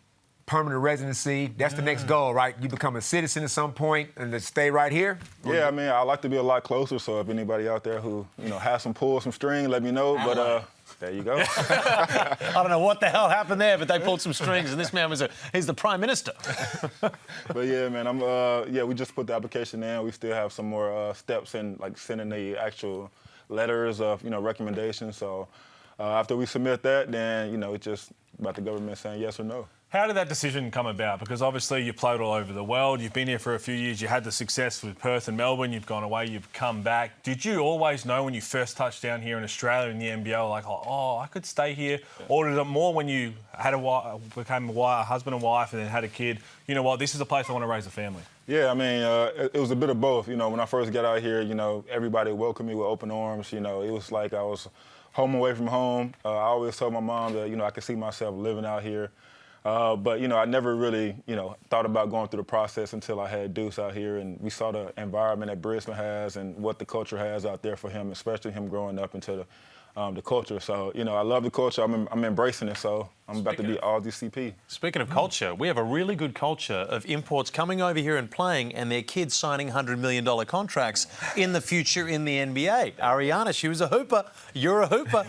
Speaker 2: permanent residency? That's the next goal, right? You become a citizen at some point and then stay right here?
Speaker 5: Yeah, I mean, I like to be a lot closer, so if anybody out there who, has some pull, some string, let me know. But there you go.
Speaker 1: I don't know what the hell happened there, but they pulled some strings, and this man he's the Prime Minister.
Speaker 5: But yeah, man, we just put the application in. We still have some more steps in, sending the actual letters of, recommendations. So after we submit that, then, it's just about the government saying yes or no.
Speaker 3: How did that decision come about? Because obviously you played all over the world. You've been here for a few years. You had the success with Perth and Melbourne. You've gone away. You've come back. Did you always know when you first touched down here in Australia in the NBL, I could stay here? Yeah. Or did it more when you had became a husband and wife and then had a kid? You know what? This is a place I want to raise a family.
Speaker 5: Yeah, I mean, it was a bit of both. When I first got out here, everybody welcomed me with open arms. It was like I was home away from home. I always told my mom that, I could see myself living out here. But, I never really, thought about going through the process until I had Deuce out here, and we saw the environment that Brisbane has and what the culture has out there for him, especially him growing up into the culture. So, I love the culture. I'm embracing it. So, I'm about to be Aussie CP.
Speaker 1: Speaking of culture, we have a really good culture of imports coming over here and playing and their kids signing $100 million contracts in the future in the NBA. Ariana, she was a hooper. You're a hooper.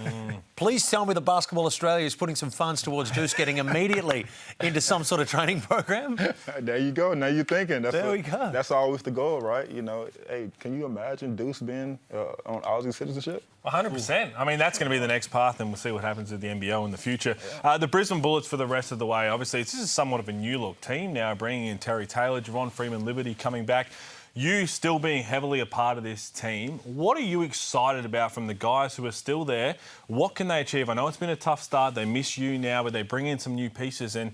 Speaker 1: Please tell me that Basketball Australia is putting some funds towards Deuce getting immediately into some sort of training program.
Speaker 5: There you go. Now you're thinking.
Speaker 1: There we go.
Speaker 5: That's always the goal, right? You know, hey, can you imagine Deuce being on Aussie citizenship?
Speaker 3: 100%. I mean, that's going to be the next path, and we'll see what happens with the NBL in the future. The Brisbane Bullets for the rest of the way. Obviously, this is somewhat of a new look team now, bringing in Terry Taylor, Javon Freeman-Liberty coming back. You still being heavily a part of this team. What are you excited about from the guys who are still there? What can they achieve? I know it's been a tough start. They miss you now, but they bring in some new pieces, and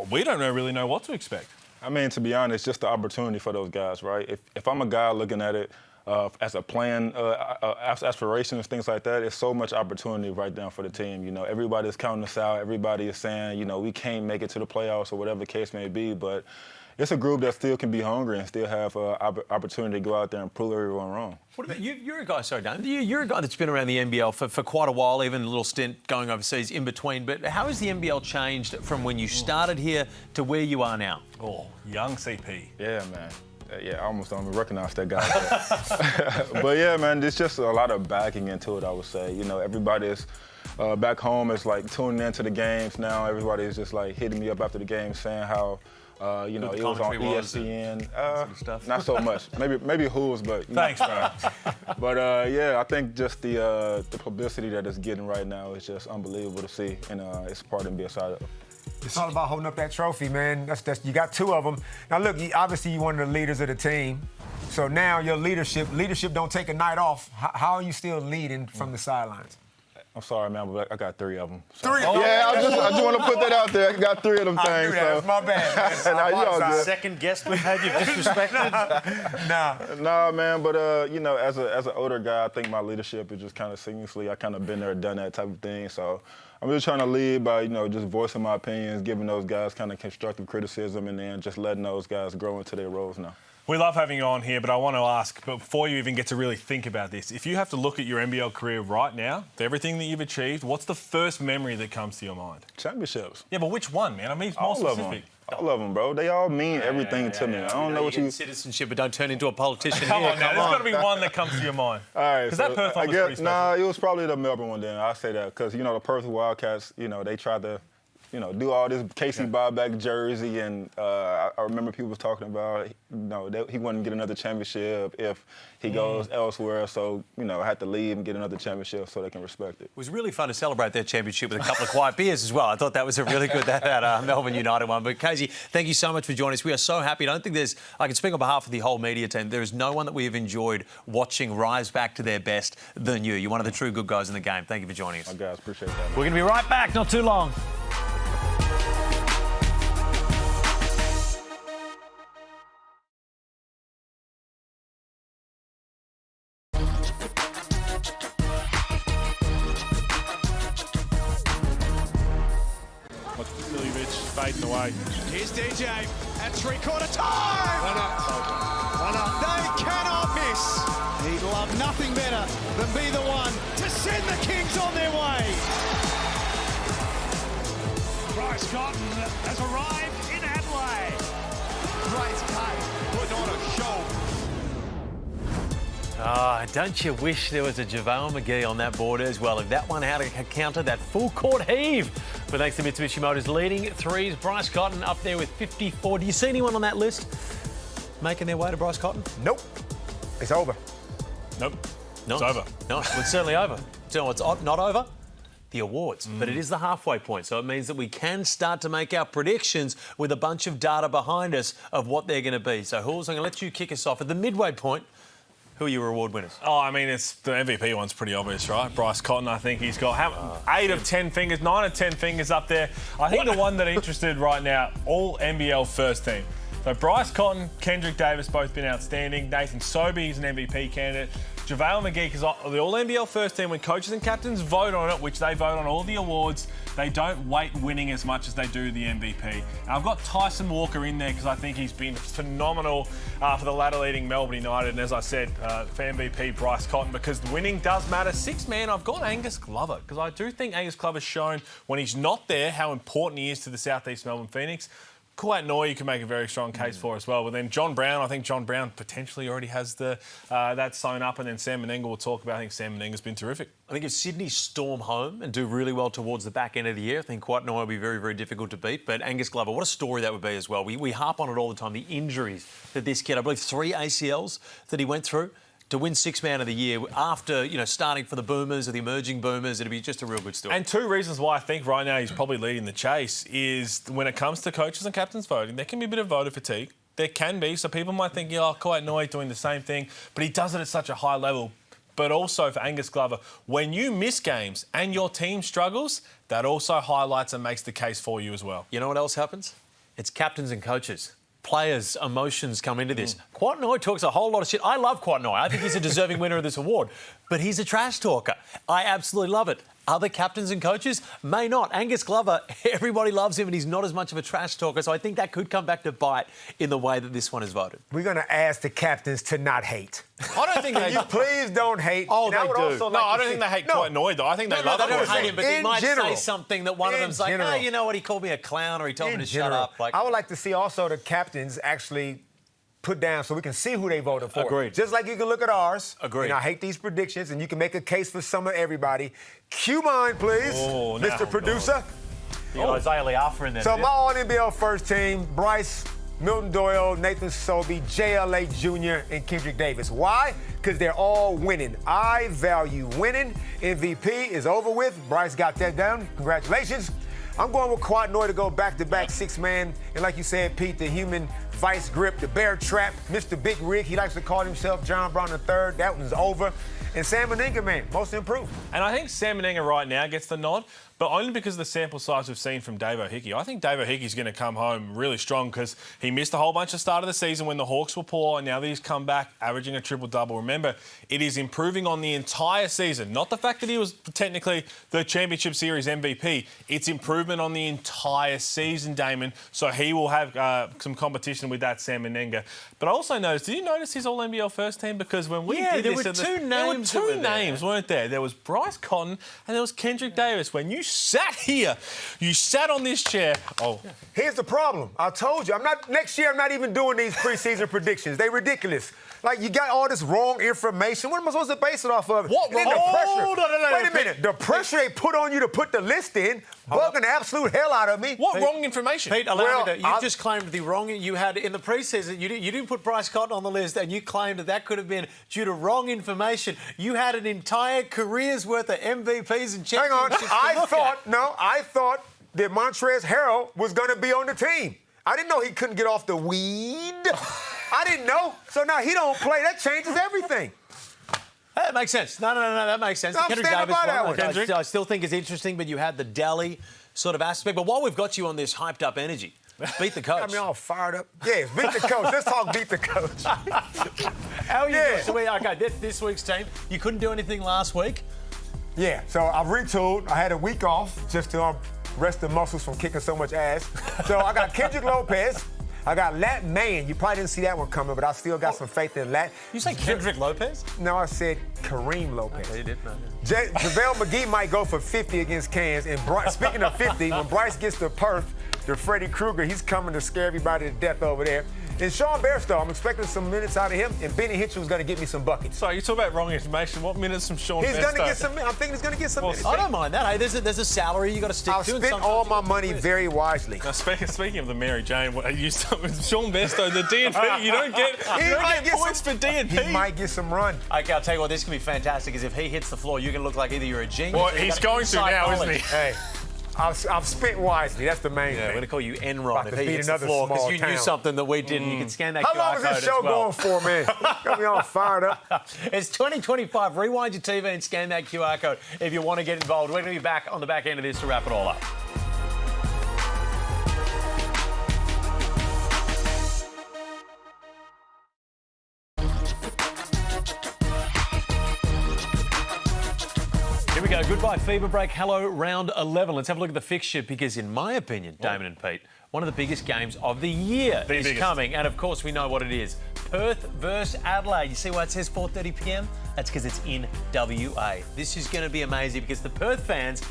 Speaker 3: we don't really know what to expect.
Speaker 5: I mean, to be honest, just the opportunity for those guys, right? If I'm a guy looking at it as a plan, aspirations, things like that, it's so much opportunity right now for the team. You know, everybody's counting us out. Everybody is saying, you know, we can't make it to the playoffs or whatever the case may be. But it's a group that still can be hungry and still have opportunity to go out there and prove everyone wrong.
Speaker 1: What about you? You're a guy, sorry, Dan. You're a guy that's been around the NBL for quite a while, even a little stint going overseas in between. But how has the NBL changed from when you started here to where you are now?
Speaker 3: Oh, young CP.
Speaker 5: Yeah, man. Yeah, I almost don't even recognize that guy. But yeah, man, there's just a lot of backing into it, I would say. You know, everybody's back home is like tuning into the games now. Everybody's just like hitting me up after the game saying how, you know, it was on ESPN. Not so much. Maybe Who's, but
Speaker 3: thanks, bro.
Speaker 5: But yeah, I think just the publicity that it's getting right now is just unbelievable to see, and it's part of being side of.
Speaker 2: It's all about holding up that trophy, man. That's you got two of them. Now, look, obviously you're one of the leaders of the team. So now your leadership don't take a night off. How are you still leading from the sidelines?
Speaker 5: I'm sorry, man, but I got 3 of them. So.
Speaker 2: 3?
Speaker 5: Yeah, I just want to put that out there. I got 3 of them things.
Speaker 2: I knew that.
Speaker 5: So.
Speaker 2: That's my bad.
Speaker 5: Nah, you all good.
Speaker 1: Second guest we've had you disrespected.
Speaker 5: Nah, man, but you know, as an older guy, I think my leadership is just kind of seamlessly. I kind of been there, done that type of thing. So I'm just trying to lead by, you know, just voicing my opinions, giving those guys kind of constructive criticism, and then just letting those guys grow into their roles now.
Speaker 3: We love having you on here, but I want to ask, before you even get to really think about this, if you have to look at your NBL career right now, for everything that you've achieved, what's the first memory that comes to your mind?
Speaker 5: Championships.
Speaker 3: Yeah, but which one, man? I mean, more
Speaker 5: All
Speaker 3: specific.
Speaker 5: All of them, bro. They all mean everything to me. I don't know what you...
Speaker 1: Citizenship, but don't turn into a politician
Speaker 3: Come
Speaker 1: here.
Speaker 3: on, now. There's got to be one that comes to your mind.
Speaker 5: All right.
Speaker 3: Because that Perth one was pretty special.
Speaker 5: Nah, it was probably the Melbourne one then. I say that because, you know, the Perth Wildcats, you know, they tried to, you know, do all this Casey buyback jersey, and I remember people was talking about, you know, he wouldn't get another championship if he goes elsewhere. So, you know, I had to leave and get another championship so they can respect it.
Speaker 1: It was really fun to celebrate their championship with a couple of quiet beers as well. I thought that was a really good that Melbourne United one. But Casey, thank you so much for joining us. We are so happy. I don't think I can speak on behalf of the whole media team. There is no one that we have enjoyed watching rise back to their best than you. You're one of the true good guys in the game. Thank you for joining us.
Speaker 5: My guys, appreciate that, man.
Speaker 1: We're going to be right back, not too long.
Speaker 3: Fading away.
Speaker 6: Here's DJ at three-quarter time! One up. They cannot miss. He'd love nothing better than be the one to send the Kings on their way.
Speaker 7: Bryce Cotton has arrived in Adelaide.
Speaker 6: Great cut. Put on a show.
Speaker 1: Don't you wish there was a JaVale McGee on that board as well? If that one had to counter that full court heave. But thanks to Mitsubishi Motors leading threes. Bryce Cotton up there with 54. Do you see anyone on that list making their way to Bryce Cotton?
Speaker 2: Nope. It's over.
Speaker 3: Nope.
Speaker 1: No.
Speaker 3: It's over.
Speaker 1: No, it's certainly over. So what's not over? The awards. But it is the halfway point, so it means that we can start to make our predictions with a bunch of data behind us of what they're going to be. So, Hools, I'm going to let you kick us off. At the midway point, who are your award winners?
Speaker 3: Oh, I mean, it's the MVP one's pretty obvious, right? Bryce Cotton, I think he's got 8 of 10 fingers, 9 of 10 fingers up there. I think the one that interested right now, all NBL first team. So Bryce Cotton, Kendrick Davis, both been outstanding. Nathan Sobey is an MVP candidate. JaVale McGee, because the All-NBL first team, when coaches and captains vote on it, which they vote on all the awards, they don't weight winning as much as they do the MVP. And I've got Tyson Walker in there because I think he's been phenomenal for the ladder-leading Melbourne United. And as I said, for MVP, Bryce Cotton, because winning does matter. Sixth man, I've got Angus Glover, because I do think Angus Glover's shown when he's not there how important he is to the South East Melbourne Phoenix. Kouat Noi, you can make a very strong case for as well. But then John Brown, I think John Brown potentially already has that sewn up. And then Sam Menenga we'll talk about. I think Sam Menenga's been terrific.
Speaker 1: I think if Sydney storm home and do really well towards the back end of the year, I think Kouat Noi will be very, very difficult to beat. But Angus Glover, what a story that would be as well. We harp on it all the time, the injuries that this kid, I believe 3 ACLs that he went through. To win Sixth Man of the Year after, starting for the Boomers or the emerging Boomers, it'd be just a real good story.
Speaker 3: And 2 reasons why I think right now he's probably leading the chase is when it comes to coaches and captains voting, there can be a bit of voter fatigue. There can be. So people might think, Kouat Noi doing the same thing, but he does it at such a high level. But also for Angus Glover, when you miss games and your team struggles, that also highlights and makes the case for you as well.
Speaker 1: You know what else happens? It's captains and coaches. Players' emotions come into this. Kouat Noi talks a whole lot of shit. I love Kouat Noi. I think he's a deserving winner of this award. But he's a trash talker. I absolutely love it. Other captains and coaches may not. Angus Glover, everybody loves him and he's not as much of a trash talker. So I think that could come back to bite in the way that this one is voted.
Speaker 2: We're going to ask the captains to not hate.
Speaker 3: I don't think they...
Speaker 2: Please don't hate.
Speaker 1: Oh, they do.
Speaker 3: I don't think they hate Kouat Noi, though. I think they love
Speaker 1: They don't
Speaker 3: Kouat Noi.
Speaker 1: hate him, but they might say something that one of them's like, you know what, he called me a clown or he told me to shut up.
Speaker 2: I would like to see also the captains actually put down so we can see who they voted for.
Speaker 1: Agreed.
Speaker 2: Just like you can look at ours.
Speaker 1: Agreed.
Speaker 2: And I hate these predictions, and you can make a case for some of everybody. Cue mine, please, Mr. Producer.
Speaker 1: You got Isaiah Liafa in there.
Speaker 2: So my All-NBL first team, Bryce, Milton Doyle, Nathan Sobey, JLA Jr., and Kendrick Davis. Why? Because they're all winning. I value winning. MVP is over with. Bryce got that down. Congratulations. I'm going with Kouat Noi to go back-to-back six-man. And like you said, Pete, the human vice grip, the bear trap, Mr. Big Rig. He likes to call himself John Brown III. That one's over. And Sam Menenga, man, most improved.
Speaker 3: And I think Sam Menenga right now gets the nod, but only because of the sample size we've seen from Dave O'Hickey. I think Dave O'Hickey's going to come home really strong because he missed a whole bunch of start of the season when the Hawks were poor, and now that he's come back averaging a triple-double. Remember, it is improving on the entire season, not the fact that he was technically the Championship Series MVP. It's improvement on the entire season, Damon, so he will have some competition with that Sam Menenga. But I also noticed, did you notice his All-NBL first team? Because when we did
Speaker 1: there
Speaker 3: this...
Speaker 1: were two names,
Speaker 3: weren't there? There was Bryce Cotton and there was Kendrick Davis. When you sat here, you sat on this chair.
Speaker 2: Here's the problem. I told you, next year I'm not even doing these preseason predictions. They're ridiculous. Like, you got all this wrong information. What am I supposed to base it off of?
Speaker 3: What wrong?
Speaker 2: Wait a minute. The pressure they put on you to put the list in, bugging the absolute hell out of me.
Speaker 3: What wrong information?
Speaker 1: Pete, allow me to. You just claimed the wrong you had in the preseason. You didn't put Bryce Cotton on the list, and you claimed that could have been due to wrong information. You had an entire career's worth of MVPs and championships.
Speaker 2: Hang on. I thought that Montrezl Harrell was going to be on the team. I didn't know he couldn't get off the weed. I didn't know. So now he don't play. That changes everything.
Speaker 1: That makes sense. No, that makes sense.
Speaker 2: I'm
Speaker 1: Kendrick
Speaker 2: standing
Speaker 1: Davis
Speaker 2: by that
Speaker 1: one,
Speaker 2: one.
Speaker 1: I still think is interesting, but you had the Dally sort of aspect. But while we've got you on this hyped up energy, beat the coach.
Speaker 2: Got me all fired up. Yeah, beat the coach. Let's talk beat the coach.
Speaker 1: How are you doing? So this week's team, you couldn't do anything last week?
Speaker 2: Yeah, so I've retooled. I had a week off just to rest the muscles from kicking so much ass. So I got Kendrick Lopez. I got Lat Mayen. You probably didn't see that one coming, but I still got some faith in Lat.
Speaker 1: You say Kendrick Lopez?
Speaker 2: No, I said Kareem Lopez.
Speaker 1: Okay, you did. No.
Speaker 2: JaVale McGee might go for 50 against Cairns. And speaking of 50, when Bryce gets to Perth, to Freddy Krueger, he's coming to scare everybody to death over there. And Sean Bairstow, I'm expecting some minutes out of him, and Benny Hitchell's going to get me some buckets.
Speaker 3: So you talk about wrong information. What minutes from Sean Bairstow?
Speaker 2: He's going to get some. I'm thinking he's going to get some minutes.
Speaker 1: I don't mind that. Hey, there's a salary you got to stick to.
Speaker 2: I've spent all my money very wisely.
Speaker 3: Now, speaking of the Mary Jane, you start with Sean Bairstow, the DNP. You don't get points for DNP.
Speaker 2: He might get some run.
Speaker 1: Okay, I'll tell you what, this can be fantastic. Is if he hits the floor, you're going to look like either you're a genius.
Speaker 3: Well, he's going to now, isn't he?
Speaker 2: Hey. I've spent wisely. That's the main thing.
Speaker 1: We're going to call you Enron if he hits the
Speaker 2: another
Speaker 1: floor because you
Speaker 2: town.
Speaker 1: knew something that we didn't. You can scan that
Speaker 2: How
Speaker 1: QR
Speaker 2: long is
Speaker 1: code
Speaker 2: this show
Speaker 1: as well.
Speaker 2: going for, man? Got me all fired up.
Speaker 1: It's 2025. Rewind your TV and scan that QR code if you want to get involved. We're going to be back on the back end of this to wrap it all up. Goodbye FIBA break. Hello round 11. Let's have a look at the fixture because, in my opinion, Damon and Pete, one of the biggest games of the year is coming. And, of course, we know what it is. Perth versus Adelaide. You see why it says 4:30 p.m? That's because it's in WA. This is going to be amazing because the Perth fans,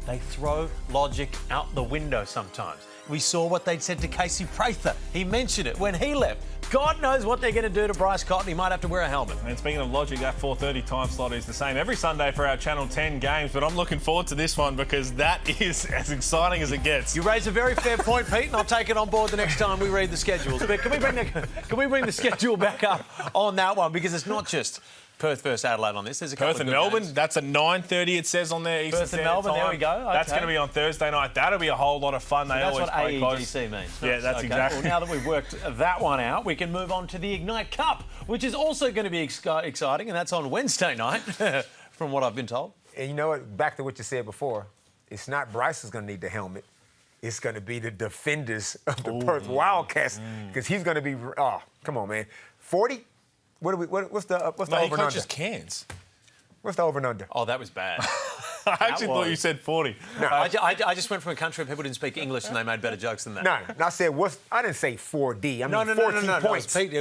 Speaker 1: they throw logic out the window sometimes. We saw what they'd said to Casey Prather. He mentioned it when he left. God knows what they're going to do to Bryce Cotton. He might have to wear a helmet.
Speaker 3: And speaking of logic, that 4:30 time slot is the same every Sunday for our Channel 10 games, but I'm looking forward to this one because that is as exciting as it gets.
Speaker 1: You raise a very fair point, Pete, and I'll take it on board the next time we read the schedules. But can we bring the schedule back up on that one? Because it's not just Perth versus Adelaide on this. There's a couple
Speaker 3: Perth
Speaker 1: of
Speaker 3: and
Speaker 1: good
Speaker 3: Melbourne,
Speaker 1: games.
Speaker 3: that's at 9:30 it says on there. Eastern
Speaker 1: Perth and Melbourne,
Speaker 3: time.
Speaker 1: there we go. Okay.
Speaker 3: That's going to be on Thursday night. That'll be a whole lot of fun. They
Speaker 1: That's
Speaker 3: always
Speaker 1: what
Speaker 3: play close.
Speaker 1: AEGC means.
Speaker 3: Yeah, that's
Speaker 1: okay.
Speaker 3: exactly.
Speaker 1: Well, now that we've worked that one out, we can move on to the Ignite Cup, which is also going to be exciting, and that's on Wednesday night, from what I've been told.
Speaker 2: And you know what? Back to what you said before. It's not Bryce who's going to need the helmet. It's going to be the defenders of the Perth Wildcats because he's going to be. Oh, come on, man. 40. What's the over and under?
Speaker 3: coaches cans.
Speaker 2: What's the over and under?
Speaker 1: Oh, that was bad.
Speaker 3: I actually thought you said 40.
Speaker 2: No,
Speaker 1: I just went from a country where people didn't speak English and they made better jokes than that.
Speaker 2: no. I said I didn't say 4D. I mean 14 points.
Speaker 1: Pete,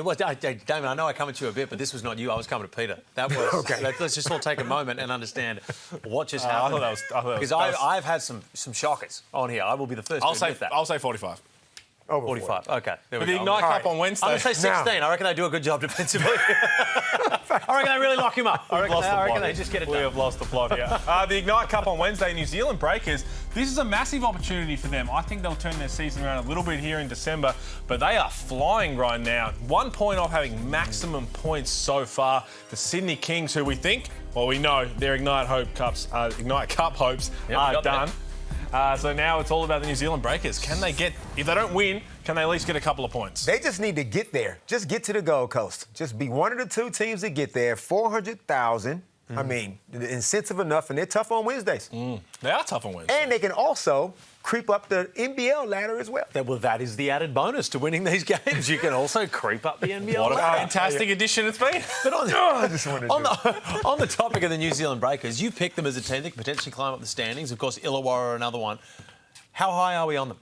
Speaker 1: Damon, I know I come at you a bit, but this was not you. I was coming to Peter. That was
Speaker 2: Okay.
Speaker 1: Let's just all take a moment and understand what just happened.
Speaker 3: I thought that was
Speaker 1: because I've had some shockers on here. I will be the first to admit that.
Speaker 3: I'll say 45.
Speaker 2: Over
Speaker 1: 45. Okay. There we
Speaker 3: But the
Speaker 1: go.
Speaker 3: Ignite
Speaker 2: All
Speaker 3: Cup
Speaker 2: right.
Speaker 3: on Wednesday.
Speaker 1: I'm going to say 16. I reckon they do a good job defensively. I reckon they really lock him up. I reckon they just get it
Speaker 3: We
Speaker 1: done.
Speaker 3: have lost the plot here. The Ignite Cup on Wednesday, New Zealand Breakers. This is a massive opportunity for them. I think they'll turn their season around a little bit here in December, but they are flying right now. 1 point off having maximum points so far. The Sydney Kings, who we know their Ignite Cup hopes are done. So now it's all about the New Zealand Breakers. Can they if they don't win, can they at least get a couple of points?
Speaker 2: They just need to get there. Just get to the Gold Coast. Just be one of the two teams that get there. 400,000. I mean, incentive enough, and they're tough on Wednesdays.
Speaker 3: They are tough on Wednesday.
Speaker 2: And they can also creep up the NBL ladder as well.
Speaker 1: Well, that is the added bonus to winning these games. You can also creep up the NBL
Speaker 3: What a
Speaker 1: ladder.
Speaker 3: fantastic addition it's been.
Speaker 1: But on,
Speaker 2: I just wanted to
Speaker 1: on the topic of the New Zealand Breakers, you picked them as a team that could potentially climb up the standings. Of course, Illawarra are another one. How high are we on them?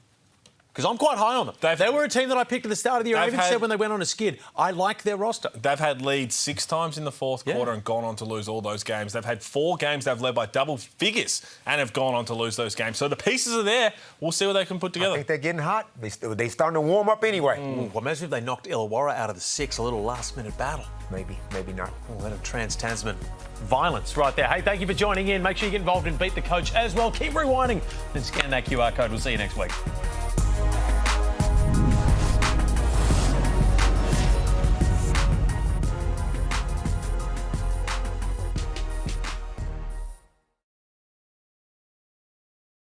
Speaker 1: Because I'm quite high on them. They were a team that I picked at the start of the year. I even said when they went on a skid, I like their roster.
Speaker 3: They've had leads 6 times in the fourth quarter and gone on to lose all those games. They've had 4 games they've led by double figures and have gone on to lose those games. So the pieces are there. We'll see what they can put together.
Speaker 2: I think they're getting hot. They starting to warm up anyway.
Speaker 1: Well, imagine if they knocked Illawarra out of the 6, a little last-minute battle.
Speaker 2: Maybe not.
Speaker 1: Oh, that trans-Tasman violence right there. Hey, thank you for joining in. Make sure you get involved in Beat the Coach as well. Keep rewinding and scan that QR code. We'll see you next week.